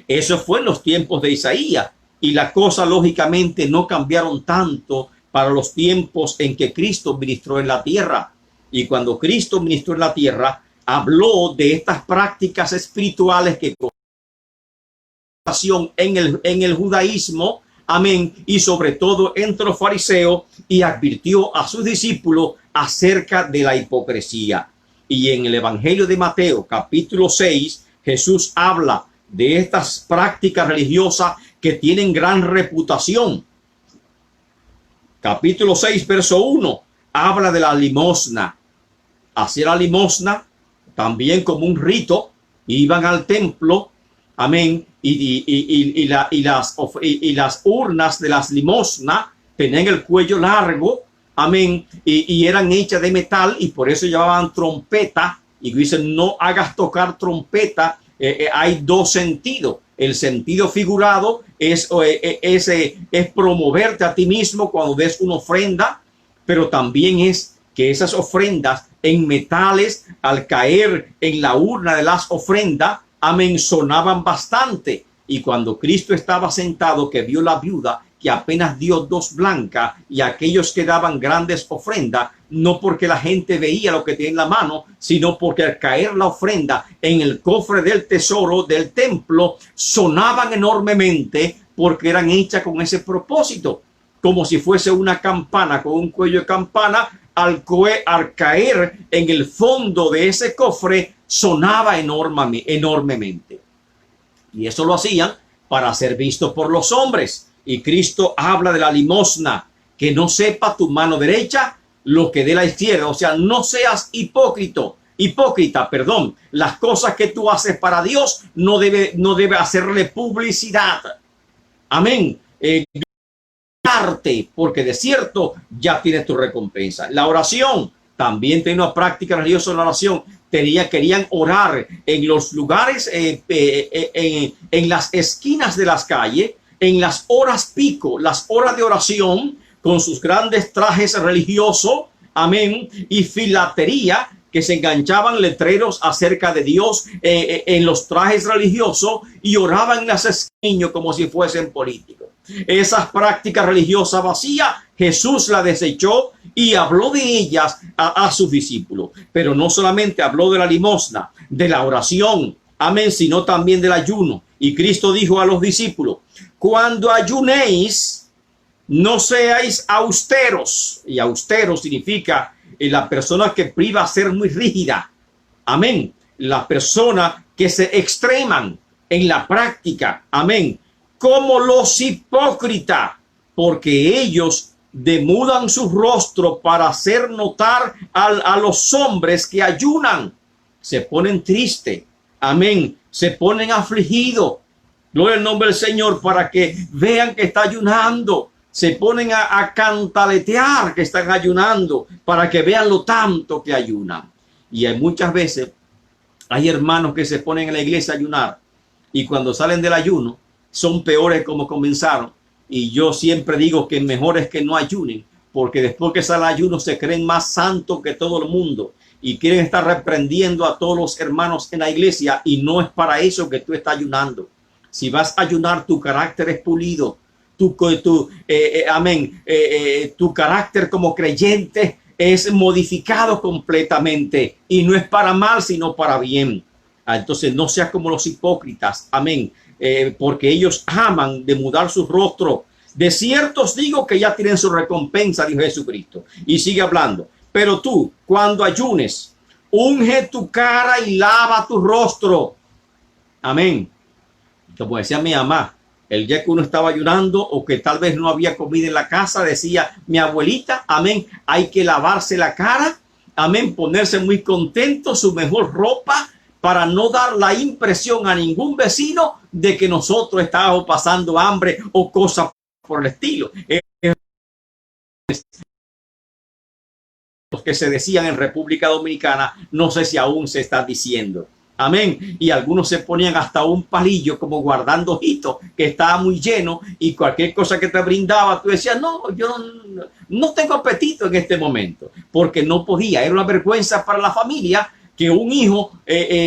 S1: Eso fue en los tiempos de Isaías, y las cosas lógicamente no cambiaron tanto para los tiempos en que Cristo ministró en la tierra. Y cuando Cristo ministró en la tierra, habló de estas prácticas espirituales que en el judaísmo, amén, y sobre todo entre los fariseos, y advirtió a sus discípulos acerca de la hipocresía. Y en el Evangelio de Mateo, capítulo 6, Jesús habla de estas prácticas religiosas que tienen gran reputación. Capítulo 6, verso 1, habla de la limosna. Hacer la limosna también como un rito, iban al templo, amén, y las urnas de las limosnas tenían el cuello largo, amén, y eran hechas de metal, y por eso llevaban trompeta. Y dicen, no hagas tocar trompeta. Hay dos sentidos. El sentido figurado es promoverte a ti mismo cuando des una ofrenda, pero también es que esas ofrendas en metales, al caer en la urna de las ofrendas, amén, sonaban bastante. Y cuando Cristo estaba sentado, que vio la viuda que apenas dio 2 blancas, y aquellos que daban grandes ofrendas, no porque la gente veía lo que tenía en la mano, sino porque al caer la ofrenda en el cofre del tesoro del templo, sonaban enormemente, porque eran hechas con ese propósito, como si fuese una campana con un cuello de campana. Al caer en el fondo de ese cofre, sonaba enormemente. Y eso lo hacían para ser vistos por los hombres. Y Cristo habla de la limosna, que no sepa tu mano derecha lo que de la izquierda. O sea, no seas hipócrita, perdón. Las cosas que tú haces para Dios no debe hacerle publicidad. Amén. Porque de cierto ya tienes tu recompensa. La oración, también tenía una práctica religiosa en la oración. Querían orar en los lugares, en las esquinas de las calles, en las horas pico, las horas de oración, con sus grandes trajes religiosos, amén, y filatería, que se enganchaban letreros acerca de Dios en los trajes religiosos, y oraban en las esquinas como si fuesen políticos. Esas prácticas religiosas vacías, Jesús las desechó y habló de ellas a sus discípulos. Pero no solamente habló de la limosna, de la oración, amén, sino también del ayuno. Y Cristo dijo a los discípulos, cuando ayunéis, no seáis austeros. Y austero significa la persona que priva a ser muy rígida. Amén. La persona que se extreman en la práctica. Amén. Como los hipócritas, porque ellos demudan su rostro para hacer notar a los hombres que ayunan. Se ponen tristes. Amén. Se ponen afligidos. Gloria al nombre del Señor, para que vean que está ayunando. Se ponen a cantaletear que están ayunando, para que vean lo tanto que ayunan. Y muchas veces hay hermanos que se ponen en la iglesia a ayunar, y cuando salen del ayuno son peores como comenzaron. Y yo siempre digo que mejor es que no ayunen, porque después que sale el ayuno se creen más santos que todo el mundo y quieren estar reprendiendo a todos los hermanos en la iglesia, y no es para eso que tú estás ayunando. Si vas a ayunar, tu carácter es pulido, tu carácter como creyente es modificado completamente, y no es para mal sino para bien. Entonces no seas como los hipócritas, amén, porque ellos aman demudar su rostro. De cierto os digo que ya tienen su recompensa, dijo Jesucristo. Y sigue hablando. Pero tú, cuando ayunes, unge tu cara y lava tu rostro. Amén. Como decía mi mamá, el día que uno estaba ayunando o que tal vez no había comida en la casa, decía mi abuelita, amén, hay que lavarse la cara, amén, ponerse muy contento, su mejor ropa, para no dar la impresión a ningún vecino de que nosotros estábamos pasando hambre o cosas por el estilo. Los que se decían en República Dominicana, no sé si aún se está diciendo. Amén. Y algunos se ponían hasta un palillo como guardando ojitos, que estaba muy lleno, y cualquier cosa que te brindaba, tú decías, no, yo no tengo apetito en este momento, porque no podía. Era una vergüenza para la familia que un hijo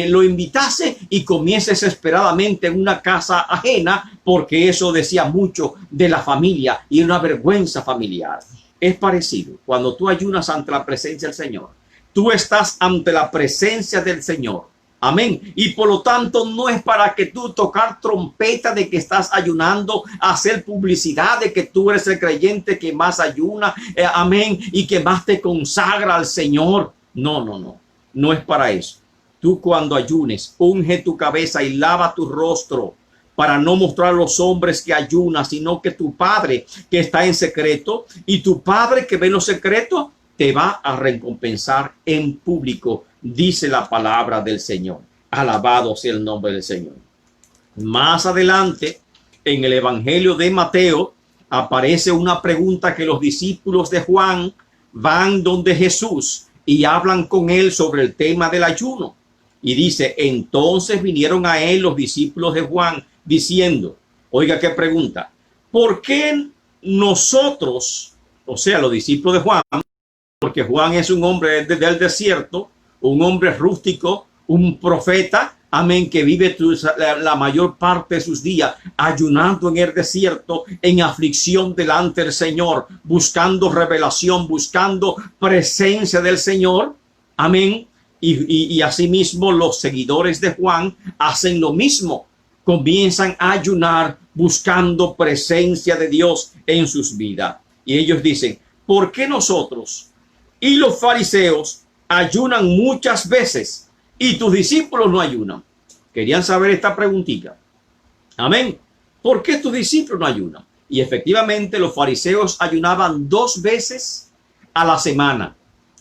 S1: lo invitase y comiese desesperadamente en una casa ajena, porque eso decía mucho de la familia y una vergüenza familiar. Es parecido cuando tú ayunas ante la presencia del Señor. tú estás ante la presencia del Señor. Amén. Y por lo tanto no es para que tú tocar trompeta de que estás ayunando, hacer publicidad de que tú eres el creyente que más ayuna, amén, y que más te consagra al Señor. No, no, no. No es para eso. Tú cuando ayunes, unge tu cabeza y lava tu rostro para no mostrar a los hombres que ayunas, sino que tu Padre que está en secreto y tu Padre que ve en lo secreto te va a recompensar en público, dice la palabra del Señor. Alabado sea el nombre del Señor. Más adelante, en el Evangelio de Mateo, aparece una pregunta que los discípulos de Juan van donde Jesús y hablan con él sobre el tema del ayuno. Y dice, entonces vinieron a él los discípulos de Juan diciendo, oiga qué pregunta, ¿por qué nosotros, o sea, los discípulos de Juan, porque Juan es un hombre del desierto, un hombre rústico, un profeta, amén, que vive la mayor parte de sus días ayunando en el desierto, en aflicción delante del Señor, buscando revelación, buscando presencia del Señor, amén. Y asimismo los seguidores de Juan hacen lo mismo, comienzan a ayunar buscando presencia de Dios en sus vidas. Y ellos dicen, ¿por qué nosotros y los fariseos ayunan muchas veces y tus discípulos no ayunan? Querían saber esta preguntita. Amén. ¿Por qué tus discípulos no ayunan? Y efectivamente los fariseos ayunaban 2 veces a la semana,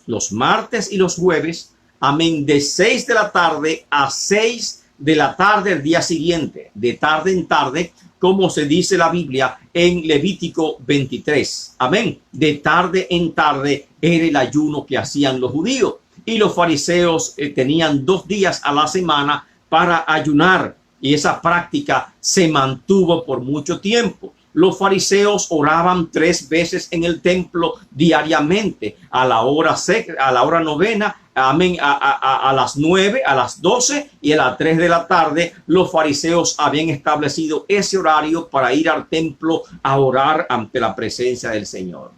S1: los martes y los jueves, amén, de 6 de la tarde a 6 de la tarde el día siguiente, de tarde en tarde, como se dice la Biblia en Levítico 23. Amén. De tarde en tarde era el ayuno que hacían los judíos. Y los fariseos tenían 2 días a la semana para ayunar. Y esa práctica se mantuvo por mucho tiempo. Los fariseos oraban 3 veces en el templo diariamente, a la hora novena, amén, a las 9, a las 12 y a las 3 de la tarde. Los fariseos habían establecido ese horario para ir al templo a orar ante la presencia del Señor.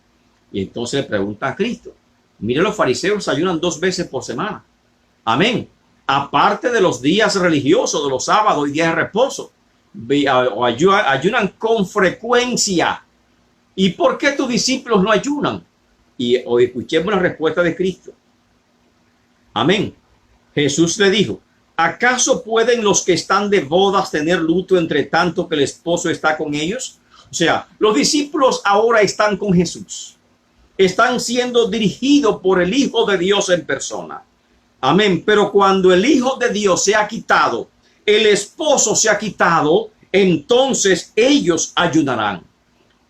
S1: Y entonces le pregunta a Cristo, mire, los fariseos ayunan 2 veces por semana. Amén. Aparte de los días religiosos, de los sábados y días de reposo. Ayunan con frecuencia. ¿Y por qué tus discípulos no ayunan? Y hoy escuchemos la respuesta de Cristo. Amén. Jesús le dijo, ¿acaso pueden los que están de bodas tener luto entre tanto que el esposo está con ellos? O sea, los discípulos ahora están con Jesús. Están siendo dirigidos por el Hijo de Dios en persona. Amén. Pero cuando el Hijo de Dios se ha quitado, el esposo se ha quitado, entonces ellos ayunarán.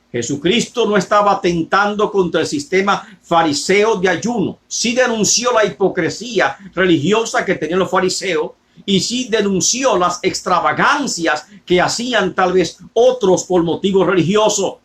S1: Jesucristo no estaba atentando contra el sistema fariseo de ayuno. Sí denunció la hipocresía religiosa que tenían los fariseos y sí denunció las extravagancias que hacían tal vez otros por motivos religiosos.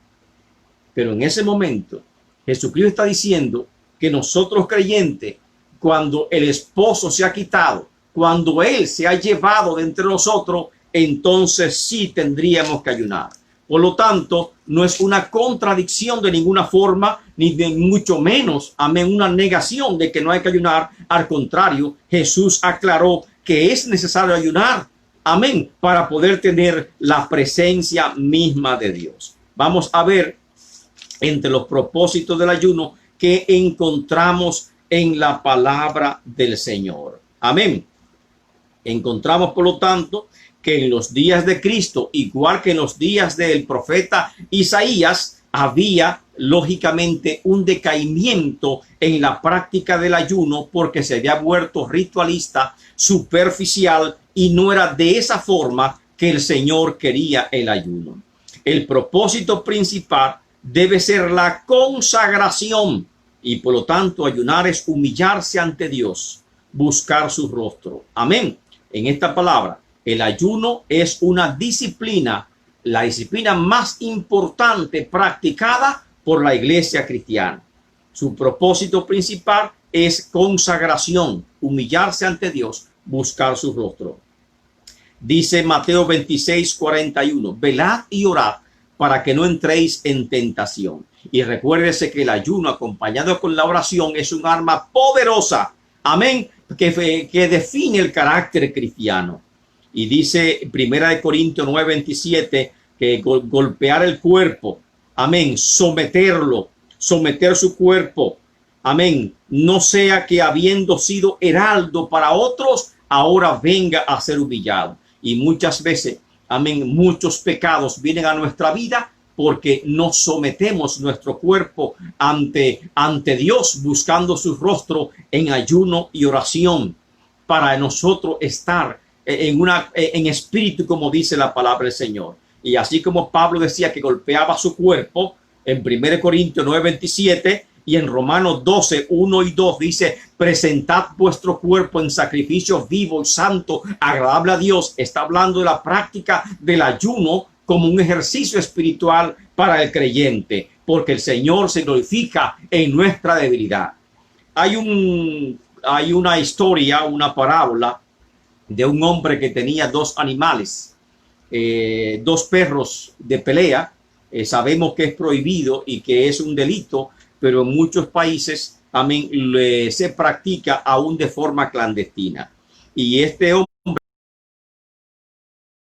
S1: Pero en ese momento Jesucristo está diciendo que nosotros creyentes, cuando el esposo se ha quitado, cuando él se ha llevado de entre nosotros, entonces sí tendríamos que ayunar. Por lo tanto, no es una contradicción de ninguna forma, ni de mucho menos, amén, una negación de que no hay que ayunar. Al contrario, Jesús aclaró que es necesario ayunar, amén, para poder tener la presencia misma de Dios. Vamos a ver entre los propósitos del ayuno que encontramos en la palabra del Señor. Amén. Encontramos, por lo tanto, que en los días de Cristo, igual que en los días del profeta Isaías, había lógicamente un decaimiento en la práctica del ayuno porque se había vuelto ritualista, superficial, y no era de esa forma que el Señor quería el ayuno. El propósito principal debe ser la consagración y por lo tanto ayunar es humillarse ante Dios, buscar su rostro. Amén. En esta palabra, el ayuno es una disciplina, la disciplina más importante practicada por la iglesia cristiana. Su propósito principal es consagración, humillarse ante Dios, buscar su rostro. Dice Mateo 26:41, velad y orad para que no entréis en tentación. Y recuérdese que el ayuno acompañado con la oración es un arma poderosa amén, que define el carácter cristiano. Y dice 1 Corintios 9:27 que golpear el cuerpo, amén, someterlo, someter su cuerpo, amén, no sea que habiendo sido heraldo para otros, ahora venga a ser humillado. Y muchas veces, amén, muchos pecados vienen a nuestra vida porque no sometemos nuestro cuerpo ante Dios, buscando su rostro en ayuno y oración, para nosotros estar en espíritu, como dice la palabra del Señor. Y así como Pablo decía que golpeaba su cuerpo en 1 Corintios 9:27, y en Romanos 12:1 y 2 dice: presentad vuestro cuerpo en sacrificio vivo y santo, agradable a Dios. Está hablando de la práctica del ayuno como un ejercicio espiritual para el creyente, porque el Señor se glorifica en nuestra debilidad. Hay una historia, una parábola de un hombre que tenía dos animales, dos perros de pelea. Sabemos que es prohibido y que es un delito, pero en muchos países, amén, se practica aún de forma clandestina. Y este hombre,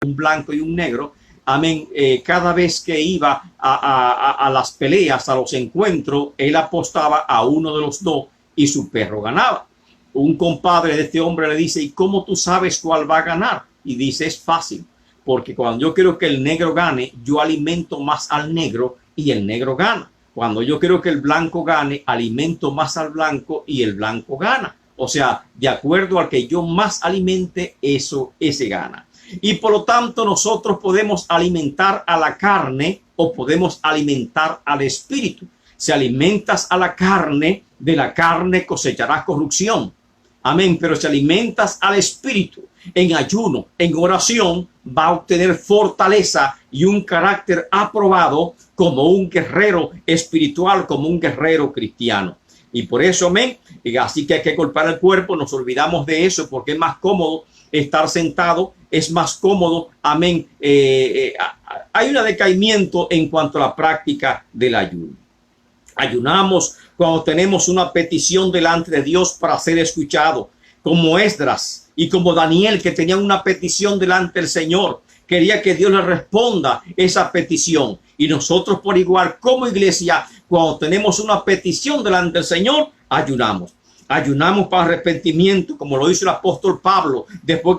S1: un blanco y un negro, amén, cada vez que iba a las peleas, a los encuentros, él apostaba a uno de los dos y su perro ganaba. Un compadre de este hombre le dice: ¿y cómo tú sabes cuál va a ganar? Y dice: es fácil, porque cuando yo quiero que el negro gane, yo alimento más al negro y el negro gana. Cuando yo quiero que el blanco gane, alimento más al blanco y el blanco gana. O sea, de acuerdo al que yo más alimente, ese gana. Y por lo tanto, nosotros podemos alimentar a la carne o podemos alimentar al espíritu. Si alimentas a la carne, de la carne cosecharás corrupción. Amén. Pero si alimentas al espíritu en ayuno, en oración, va a obtener fortaleza y un carácter aprobado como un guerrero espiritual, como un guerrero cristiano. Y por eso, amén, así que hay que golpear el cuerpo. Nos olvidamos de eso porque es más cómodo estar sentado, es más cómodo, amén. Hay un decaimiento en cuanto a la práctica del ayuno. Ayunamos cuando tenemos una petición delante de Dios para ser escuchado, como Esdras y como Daniel, que tenían una petición delante del Señor. Quería que Dios le responda esa petición. Y nosotros por igual, como iglesia, cuando tenemos una petición delante del Señor, ayunamos. Ayunamos para arrepentimiento, como lo hizo el apóstol Pablo, después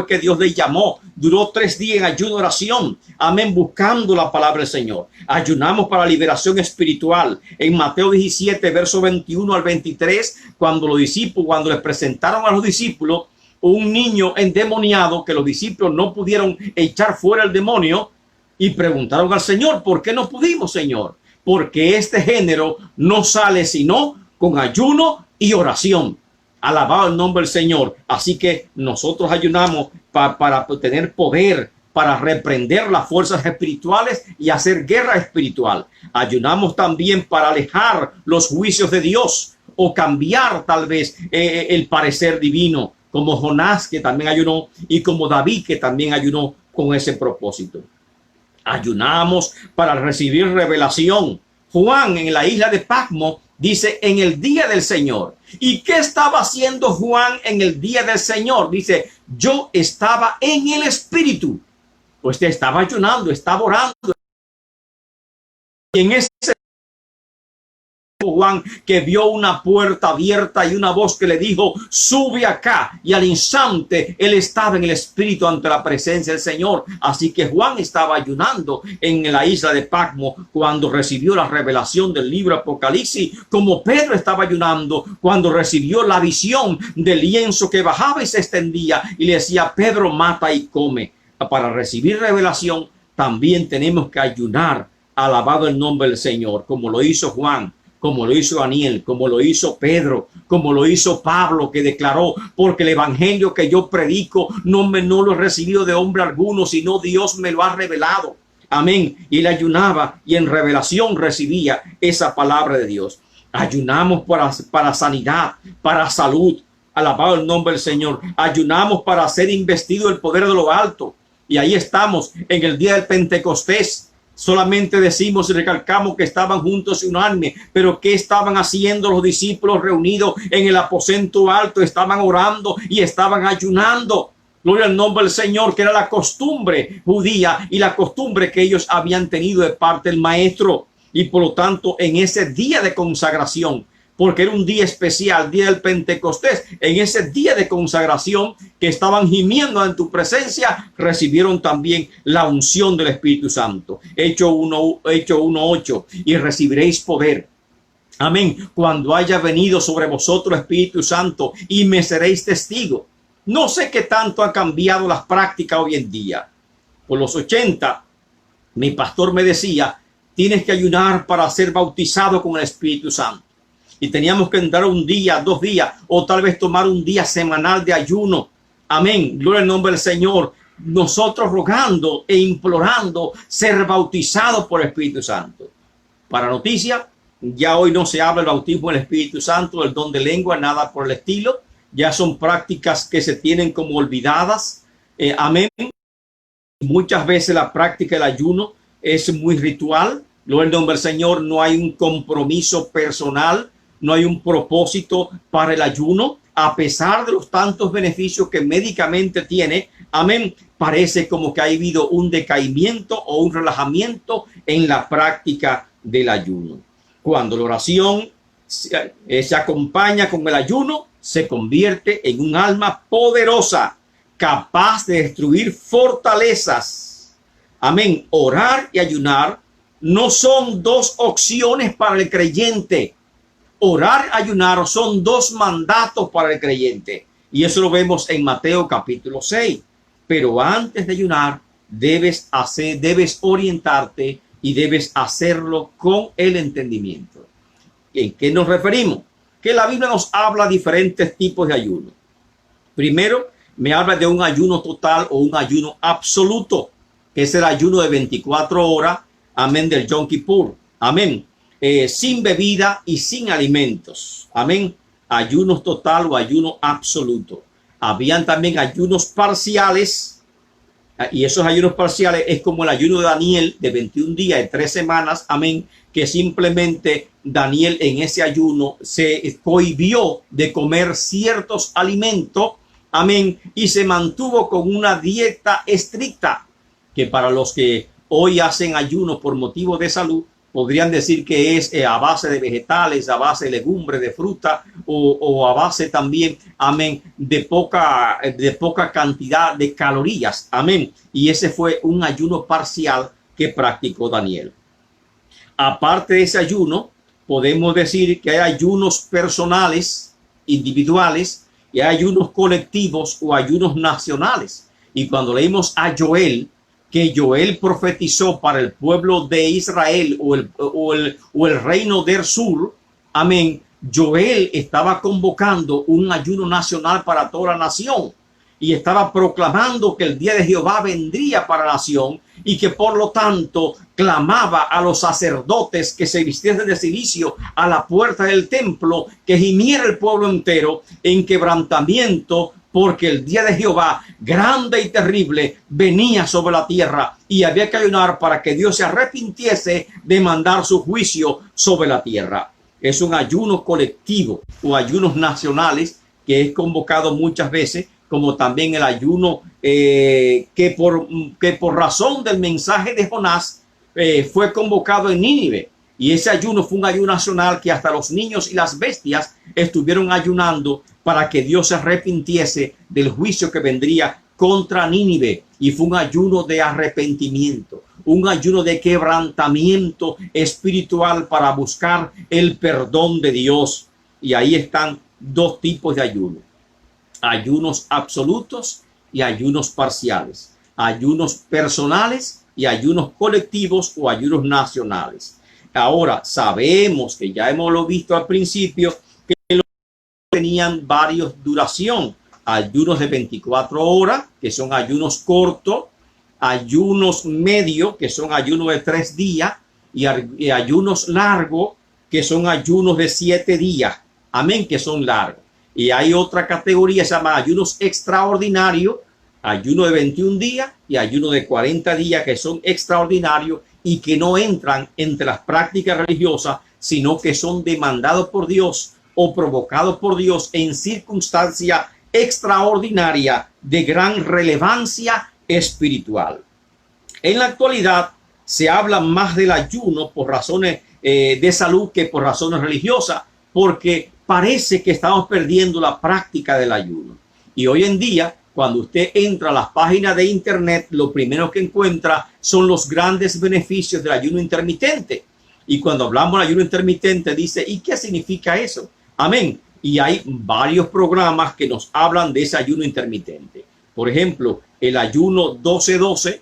S1: que Dios le llamó. Duró 3 días en ayuno y oración, amén, buscando la palabra del Señor. Ayunamos para liberación espiritual. En Mateo 17, verso 21 al 23, cuando les presentaron a los discípulos un niño endemoniado, que los discípulos no pudieron echar fuera el demonio, y preguntaron al Señor: ¿por qué no pudimos, Señor? Porque este género no sale sino con ayuno y oración. Alabado el nombre del Señor. Así que nosotros ayunamos para tener poder, para reprender las fuerzas espirituales y hacer guerra espiritual. Ayunamos también para alejar los juicios de Dios o cambiar tal vez el parecer divino, como Jonás, que también ayunó, y como David, que también ayunó con ese propósito. Ayunamos para recibir revelación. Juan, en la isla de Patmos, dice: en el día del Señor. ¿Y qué estaba haciendo Juan en el día del Señor? Dice: yo estaba en el Espíritu. Pues estaba ayunando, estaba orando. Y en ese Juan, que vio una puerta abierta y una voz que le dijo: sube acá. Y al instante él estaba en el Espíritu ante la presencia del Señor. Así que Juan estaba ayunando en la isla de Patmos cuando recibió la revelación del libro Apocalipsis, como Pedro estaba ayunando cuando recibió la visión del lienzo que bajaba y se extendía y le decía: Pedro, mata y come. Para recibir revelación también tenemos que ayunar. Alabado el nombre del Señor, como lo hizo Juan, como lo hizo Daniel, como lo hizo Pedro, como lo hizo Pablo, que declaró: porque el evangelio que yo predico no lo he recibido de hombre alguno, sino Dios me lo ha revelado. Amén. Y él ayunaba y en revelación recibía esa palabra de Dios. Ayunamos para sanidad, para salud. Alabado el nombre del Señor. Ayunamos para ser investido el poder de lo alto. Y ahí estamos en el día del Pentecostés. Solamente decimos y recalcamos que estaban juntos y unánimes, pero ¿qué estaban haciendo los discípulos reunidos en el aposento alto? Estaban orando y estaban ayunando. Gloria al nombre del Señor, que era la costumbre judía y la costumbre que ellos habían tenido de parte del maestro. Y por lo tanto, en ese día de consagración, porque era un día especial, día del Pentecostés, en ese día de consagración que estaban gimiendo en tu presencia, recibieron también la unción del Espíritu Santo. Hecho 1:8, y recibiréis poder. Amén. Cuando haya venido sobre vosotros el Espíritu Santo, y me seréis testigo. No sé qué tanto han cambiado las prácticas hoy en día. Por los 80, mi pastor me decía, tienes que ayunar para ser bautizado con el Espíritu Santo. Y teníamos que entrar un día, 2 días, o tal vez tomar un día semanal de ayuno. Amén. Gloria al nombre del Señor. Nosotros rogando e implorando ser bautizados por el Espíritu Santo. Para noticia, ya hoy no se habla del bautismo del Espíritu Santo, el don de lengua, nada por el estilo. Ya son prácticas que se tienen como olvidadas. Amén. Muchas veces la práctica del ayuno es muy ritual. Gloria al nombre del Señor. No hay un compromiso personal. No hay un propósito para el ayuno. A pesar de los tantos beneficios que médicamente tiene. Amén. Parece como que ha habido un decaimiento o un relajamiento en la práctica del ayuno. Cuando la oración se acompaña con el ayuno, se convierte en un alma poderosa, capaz de destruir fortalezas. Amén. Orar y ayunar no son 2 opciones para el creyente. Orar y ayunar son 2 mandatos para el creyente. Y eso lo vemos en Mateo capítulo 6. Pero antes de ayunar, debes orientarte y debes hacerlo con el entendimiento. ¿En qué nos referimos? Que la Biblia nos habla de diferentes tipos de ayuno. Primero, me habla de un ayuno total o un ayuno absoluto, que es el ayuno de 24 horas, amén, del Yom Kippur, amén, sin bebida y sin alimentos, amén, ayuno total o ayuno absoluto. Habían también ayunos parciales, y esos ayunos parciales es como el ayuno de Daniel de 21 días y 3 semanas, amén, que simplemente Daniel en ese ayuno se cohibió de comer ciertos alimentos, amén, y se mantuvo con una dieta estricta, que para los que hoy hacen ayuno por motivo de salud, podrían decir que es a base de vegetales, a base de legumbres, de fruta, o a base también, amén, de poca cantidad de calorías, amén. Y ese fue un ayuno parcial que practicó Daniel. Aparte de ese ayuno, podemos decir que hay ayunos personales, individuales, y hay ayunos colectivos o ayunos nacionales. Y cuando leímos a Joel, que Joel profetizó para el pueblo de Israel o el reino del sur, amén, Joel estaba convocando un ayuno nacional para toda la nación y estaba proclamando que el día de Jehová vendría para la nación y que por lo tanto clamaba a los sacerdotes que se vistiesen de cilicio a la puerta del templo, que gimiera el pueblo entero en quebrantamiento, porque el día de Jehová, grande y terrible, venía sobre la tierra y había que ayunar para que Dios se arrepintiese de mandar su juicio sobre la tierra. Es un ayuno colectivo o ayunos nacionales que es convocado muchas veces, como también el ayuno que por razón del mensaje de Jonás fue convocado en Nínive. Y ese ayuno fue un ayuno nacional que hasta los niños y las bestias estuvieron ayunando para que Dios se arrepintiese del juicio que vendría contra Nínive. Y fue un ayuno de arrepentimiento, un ayuno de quebrantamiento espiritual para buscar el perdón de Dios. Y ahí están 2 tipos de ayuno: ayunos absolutos y ayunos parciales, ayunos personales y ayunos colectivos o ayunos nacionales. Ahora sabemos que ya hemos lo visto al principio que los tenían varios duración: ayunos de 24 horas, que son ayunos cortos; ayunos medios, que son ayunos de 3 días; y ayunos largos, que son ayunos de 7 días. Amén, que son largos. Y hay otra categoría, se llama ayunos extraordinarios, ayuno de 21 días y ayuno de 40 días, que son extraordinarios y que no entran entre las prácticas religiosas, sino que son demandados por Dios o provocados por Dios en circunstancia extraordinaria de gran relevancia espiritual. En la actualidad se habla más del ayuno por razones de salud que por razones religiosas, porque parece que estamos perdiendo la práctica del ayuno. Y hoy en día, cuando usted entra a las páginas de internet, lo primero que encuentra son los grandes beneficios del ayuno intermitente. Y cuando hablamos del ayuno intermitente, dice, ¿y qué significa eso? Amén. Y hay varios programas que nos hablan de ese ayuno intermitente. Por ejemplo, el ayuno 12-12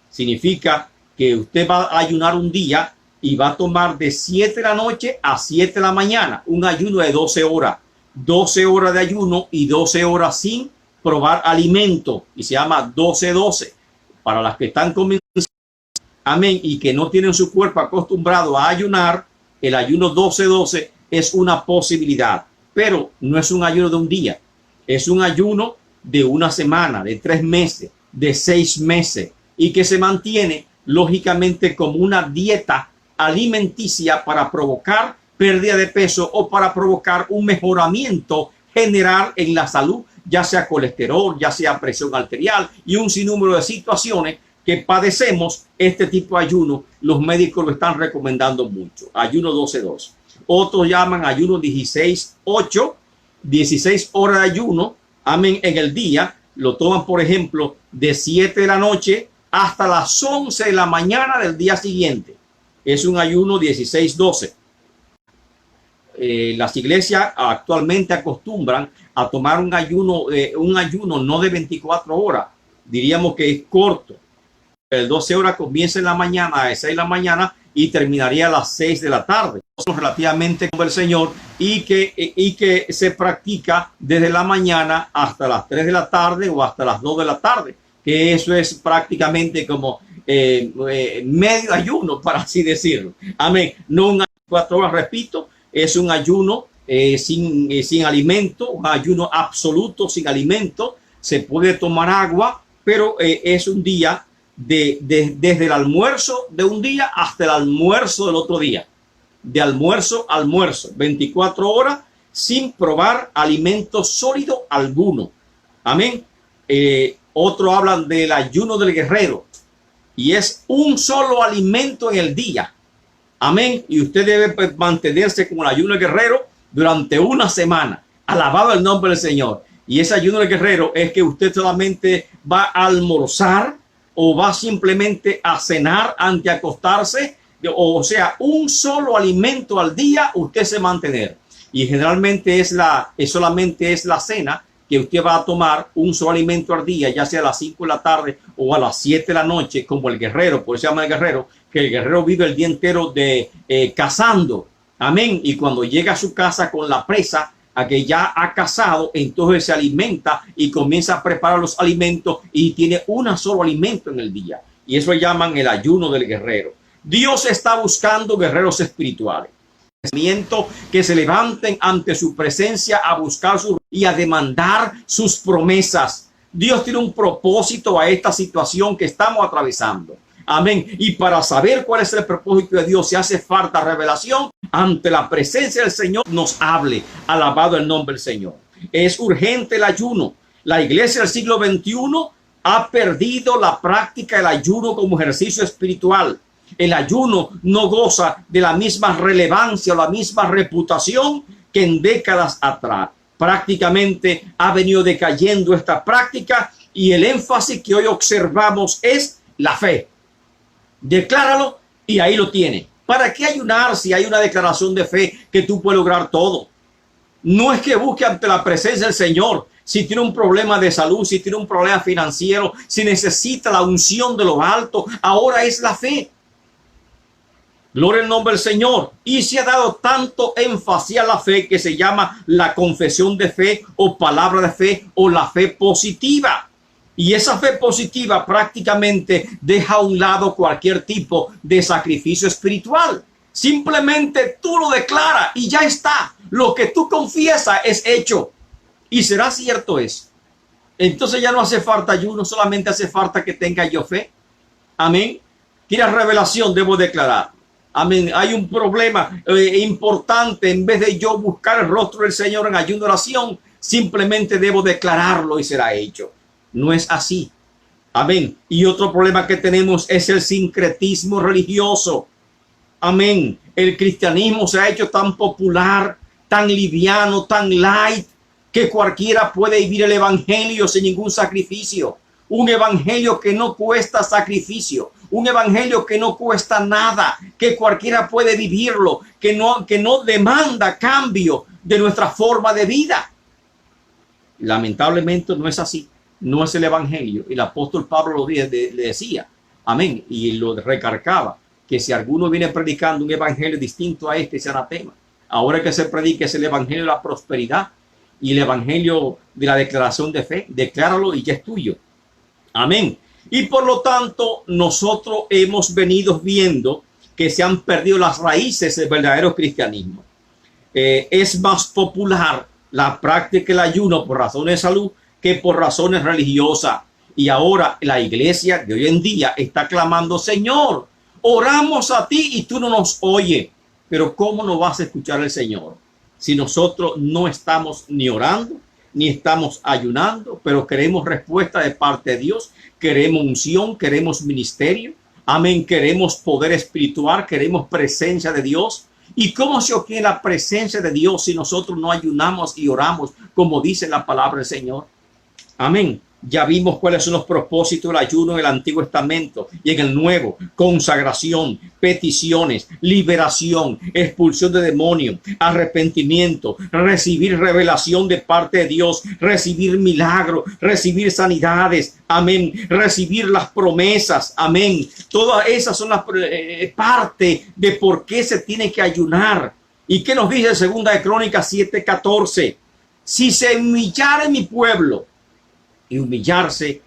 S1: significa que usted va a ayunar un día y va a tomar de 7 de la noche a 7 de la mañana, un ayuno de 12 horas. 12 horas de ayuno y 12 horas sin probar alimento, y se llama 12-12. Para las que están comenzando, amén, y que no tienen su cuerpo acostumbrado a ayunar, el ayuno 12-12 es una posibilidad, pero no es un ayuno de un día, es un ayuno de una semana, de 3 meses, de 6 meses, y que se mantiene lógicamente como una dieta alimenticia para provocar pérdida de peso o para provocar un mejoramiento general en la salud, ya sea colesterol, ya sea presión arterial y un sinnúmero de situaciones que padecemos. Este tipo de ayuno, los médicos lo están recomendando mucho. Ayuno 12-2. Otros llaman ayuno 16-8, 16 horas de ayuno, amén, en el día. Lo toman, por ejemplo, de 7 de la noche hasta las 11 de la mañana del día siguiente. Es un ayuno 16-12. Las iglesias actualmente acostumbran a tomar un ayuno no de 24 horas, diríamos que es corto. El 12 horas comienza en la mañana, a las 6 de la mañana, y terminaría a las 6 de la tarde. Relativamente con el Señor, y que se practica desde la mañana hasta las 3 de la tarde o hasta las 2 de la tarde, que eso es prácticamente como medio ayuno, para así decirlo. Amén. No un 4 horas, repito, es un ayuno sin alimento, un ayuno absoluto sin alimento. Se puede tomar agua, pero es un día desde el almuerzo de un día hasta el almuerzo del otro día. De almuerzo a almuerzo, 24 horas sin probar alimento sólido alguno. Amén. Otros hablan del ayuno del guerrero, y es un solo alimento en el día. Amén. Y usted debe mantenerse con el ayuno del guerrero durante una semana. Alabado el nombre del Señor. Y ese ayuno del guerrero es que usted solamente va a almorzar o va simplemente a cenar antes de acostarse. O sea, un solo alimento al día usted se mantener. Y generalmente solamente es la cena que usted va a tomar, un solo alimento al día, ya sea a las 5 de la tarde o a las 7 de la noche, como el guerrero, por eso se llama el guerrero, que el guerrero vive el día entero cazando. Amén. Y cuando llega a su casa con la presa a que ya ha cazado, entonces se alimenta y comienza a preparar los alimentos y tiene un solo alimento en el día. Y eso llaman el ayuno del guerrero. Dios está buscando guerreros espirituales que se levanten ante su presencia a buscar y a demandar sus promesas. Dios tiene un propósito a esta situación que estamos atravesando. Amén. Y para saber cuál es el propósito de Dios, si hace falta revelación, ante la presencia del Señor nos hable. Alabado el nombre del Señor. Es urgente el ayuno. La iglesia del siglo XXI ha perdido la práctica del ayuno como ejercicio espiritual. El ayuno no goza de la misma relevancia o la misma reputación que en décadas atrás. Prácticamente ha venido decayendo esta práctica, y el énfasis que hoy observamos es la fe. Decláralo y ahí lo tiene. ¿Para qué ayunar si hay una declaración de fe que tú puedes lograr todo? No es que busque ante la presencia del Señor. Si tiene un problema de salud, si tiene un problema financiero, si necesita la unción de lo alto, ahora es la fe. Gloria al nombre del Señor. Y se ha dado tanto énfasis a la fe que se llama la confesión de fe o palabra de fe o la fe positiva. Y esa fe positiva prácticamente deja a un lado cualquier tipo de sacrificio espiritual. Simplemente tú lo declaras y ya está. Lo que tú confiesas es hecho. Y será cierto eso. Entonces ya no hace falta ayuno, solamente hace falta que tenga yo fe. Amén. ¿Quieres revelación? Debo declarar. Amén. Hay un problema importante. En vez de yo buscar el rostro del Señor en ayuno y oración, simplemente debo declararlo y será hecho. No es así. Amén. Y otro problema que tenemos es el sincretismo religioso. Amén. El cristianismo se ha hecho tan popular, tan liviano, tan light, que cualquiera puede vivir el evangelio sin ningún sacrificio. Un evangelio que no cuesta sacrificio. Un evangelio que no cuesta nada, que cualquiera puede vivirlo, que no demanda cambio de nuestra forma de vida. Lamentablemente no es así. No es el evangelio. El apóstol Pablo le decía, amén, y lo recargaba, que si alguno viene predicando un evangelio distinto a este, es anatema. Ahora que se predica es el evangelio de la prosperidad y el evangelio de la declaración de fe. Decláralo y ya es tuyo. Amén. Y por lo tanto, nosotros hemos venido viendo que se han perdido las raíces del verdadero cristianismo. Es más popular la práctica del ayuno por razones de salud que por razones religiosas. Y ahora la iglesia de hoy en día está clamando, Señor, oramos a ti y tú no nos oyes. Pero ¿cómo no vas a escuchar al Señor si nosotros no estamos ni orando, ni estamos ayunando, pero queremos respuesta de parte de Dios? Queremos unción, queremos ministerio. Amén. Queremos poder espiritual, queremos presencia de Dios. ¿Y cómo se obtiene la presencia de Dios si nosotros no ayunamos y oramos como dice la palabra del Señor? Amén. Ya vimos cuáles son los propósitos del ayuno en el Antiguo Testamento y en el Nuevo: consagración, peticiones, liberación, expulsión de demonios, arrepentimiento, recibir revelación de parte de Dios, recibir milagros, recibir sanidades, amén, recibir las promesas, amén. Todas esas son las parte de por qué se tiene que ayunar. ¿Y qué nos dice Segunda de Crónicas 7:14? Si se humillare mi pueblo, y humillarse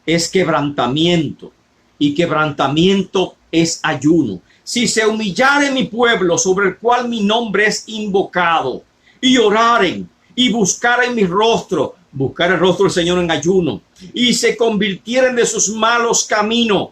S1: es quebrantamiento, y quebrantamiento es ayuno. Si se humillare mi pueblo, sobre el cual mi nombre es invocado, y oraren y buscaren mi rostro, buscar el rostro del Señor en ayuno, y se convirtieren de sus malos caminos,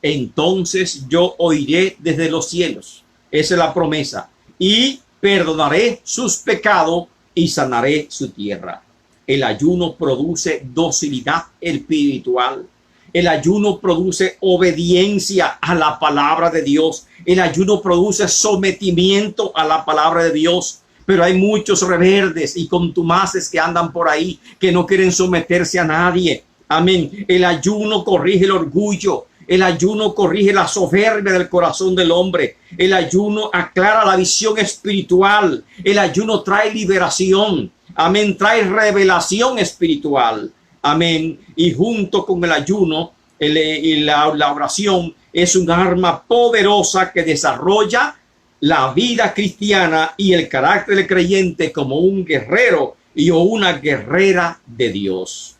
S1: entonces yo oiré desde los cielos. Esa es la promesa. Y perdonaré sus pecados y sanaré su tierra. El ayuno produce docilidad espiritual. El ayuno produce obediencia a la palabra de Dios. El ayuno produce sometimiento a la palabra de Dios. Pero hay muchos reverdes y contumaces que andan por ahí, que no quieren someterse a nadie. Amén. El ayuno corrige el orgullo. El ayuno corrige la soberbia del corazón del hombre. El ayuno aclara la visión espiritual. El ayuno trae liberación. Amén. Trae revelación espiritual. Amén. Y junto con el ayuno y la oración es un arma poderosa que desarrolla la vida cristiana y el carácter del creyente como un guerrero y o una guerrera de Dios.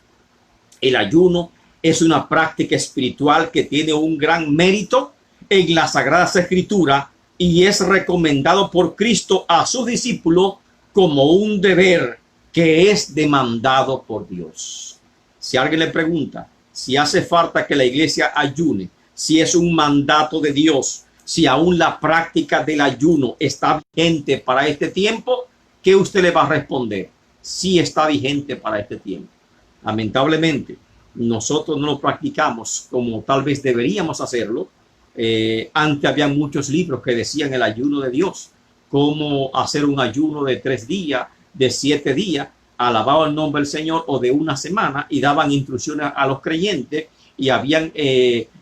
S1: El ayuno es una práctica espiritual que tiene un gran mérito en la Sagrada Escritura y es recomendado por Cristo a sus discípulos como un deber que es demandado por Dios. Si alguien le pregunta si hace falta que la iglesia ayune, si es un mandato de Dios, si aún la práctica del ayuno está vigente para este tiempo, ¿qué usted le va a responder? Sí está vigente para este tiempo. Lamentablemente, nosotros no lo practicamos como tal vez deberíamos hacerlo. Antes había muchos libros que decían el ayuno de Dios, cómo hacer un ayuno de 3 días, de 7 días, alabado el nombre del Señor, o de una semana, y daban instrucciones a los creyentes, y habían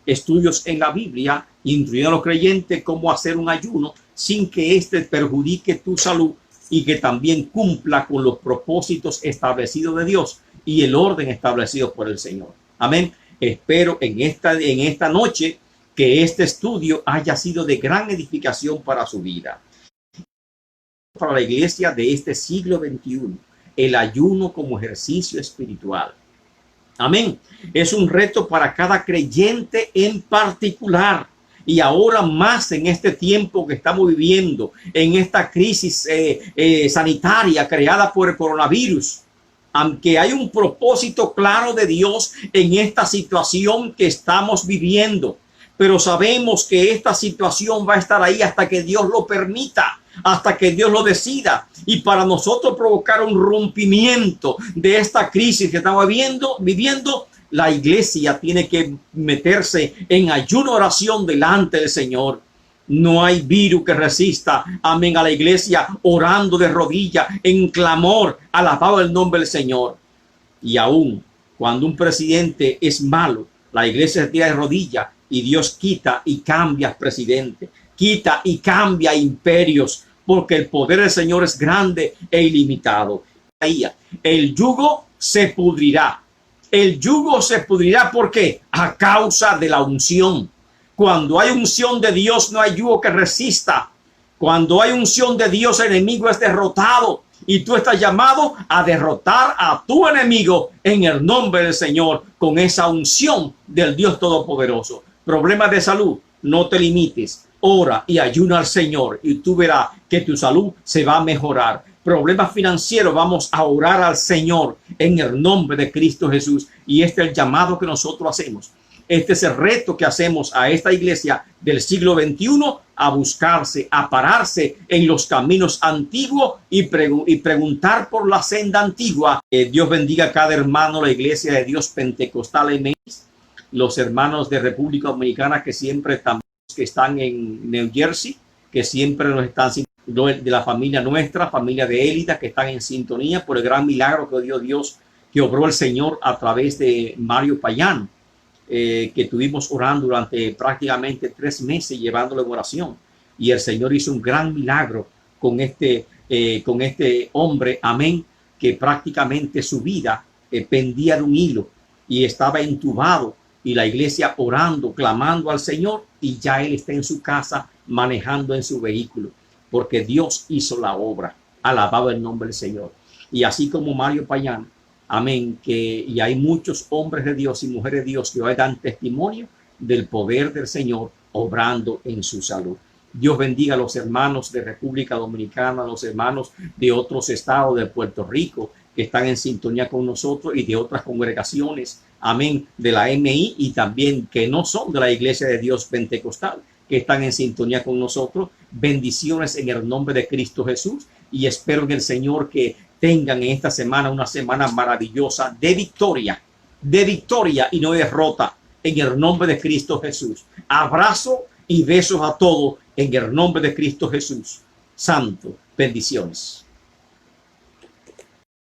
S1: estudios en la Biblia instruyendo a los creyentes cómo hacer un ayuno sin que éste perjudique tu salud y que también cumpla con los propósitos establecidos de Dios y el orden establecido por el Señor. Amén. Espero en esta noche que este estudio haya sido de gran edificación para su vida. Para la iglesia de este siglo XXI, el ayuno como ejercicio espiritual. Amén. Es un reto para cada creyente en particular. Y ahora más en este tiempo que estamos viviendo, en esta crisis sanitaria creada por el coronavirus. Aunque hay un propósito claro de Dios en esta situación que estamos viviendo. pero sabemos que esta situación va a estar ahí hasta que Dios lo permita, hasta que Dios lo decida. Y para nosotros provocar un rompimiento de esta crisis que estamos viviendo, la iglesia tiene que meterse en ayuno, oración delante del Señor. No hay virus que resista, amén, a la iglesia orando de rodillas, en clamor, alabado el nombre del Señor. Y aún cuando un presidente es malo, la iglesia se tira de rodillas y Dios quita y cambia al presidente, quita y cambia imperios, porque el poder del Señor es grande e ilimitado. El yugo se pudrirá. El yugo se pudrirá, ¿por qué? A causa de la unción. Cuando hay unción de Dios, no hay yugo que resista. Cuando hay unción de Dios, el enemigo es derrotado. Y tú estás llamado a derrotar a tu enemigo en el nombre del Señor, con esa unción del Dios Todopoderoso. Problemas de salud, no te limites. Ora y ayuna al Señor y tú verás que tu salud se va a mejorar. Problemas financieros, vamos a orar al Señor en el nombre de Cristo Jesús. Y este es el llamado que nosotros hacemos. Este es el reto que hacemos a esta iglesia del siglo XXI, a buscarse, a pararse en los caminos antiguos y preguntar por la senda antigua. Dios bendiga a cada hermano, la iglesia de Dios Pentecostal en los hermanos de República Dominicana que siempre están en New Jersey, que siempre nos están de la familia nuestra, familia de Élida, que están en sintonía por el gran milagro que dio Dios, que obró el Señor a través de Mario Payán, que tuvimos orando durante prácticamente 3 meses, llevándolo en oración. Y el Señor hizo un gran milagro con este hombre, amén, que prácticamente su vida pendía de un hilo y estaba entubado. Y la iglesia orando, clamando al Señor, y ya él está en su casa manejando en su vehículo, porque Dios hizo la obra. Alabado el nombre del Señor. Y así como Mario Payán, amén, y hay muchos hombres de Dios y mujeres de Dios que hoy dan testimonio del poder del Señor obrando en su salud. Dios bendiga a los hermanos de República Dominicana, a los hermanos de otros estados de Puerto Rico que están en sintonía con nosotros y de otras congregaciones, amén, de la MI y también que no son de la Iglesia de Dios Pentecostal, que están en sintonía con nosotros. Bendiciones en el nombre de Cristo Jesús, y espero en el Señor que tengan en esta semana una semana maravillosa de victoria y no de derrota, en el nombre de Cristo Jesús. Abrazo y besos a todos en el nombre de Cristo Jesús. Santo, bendiciones.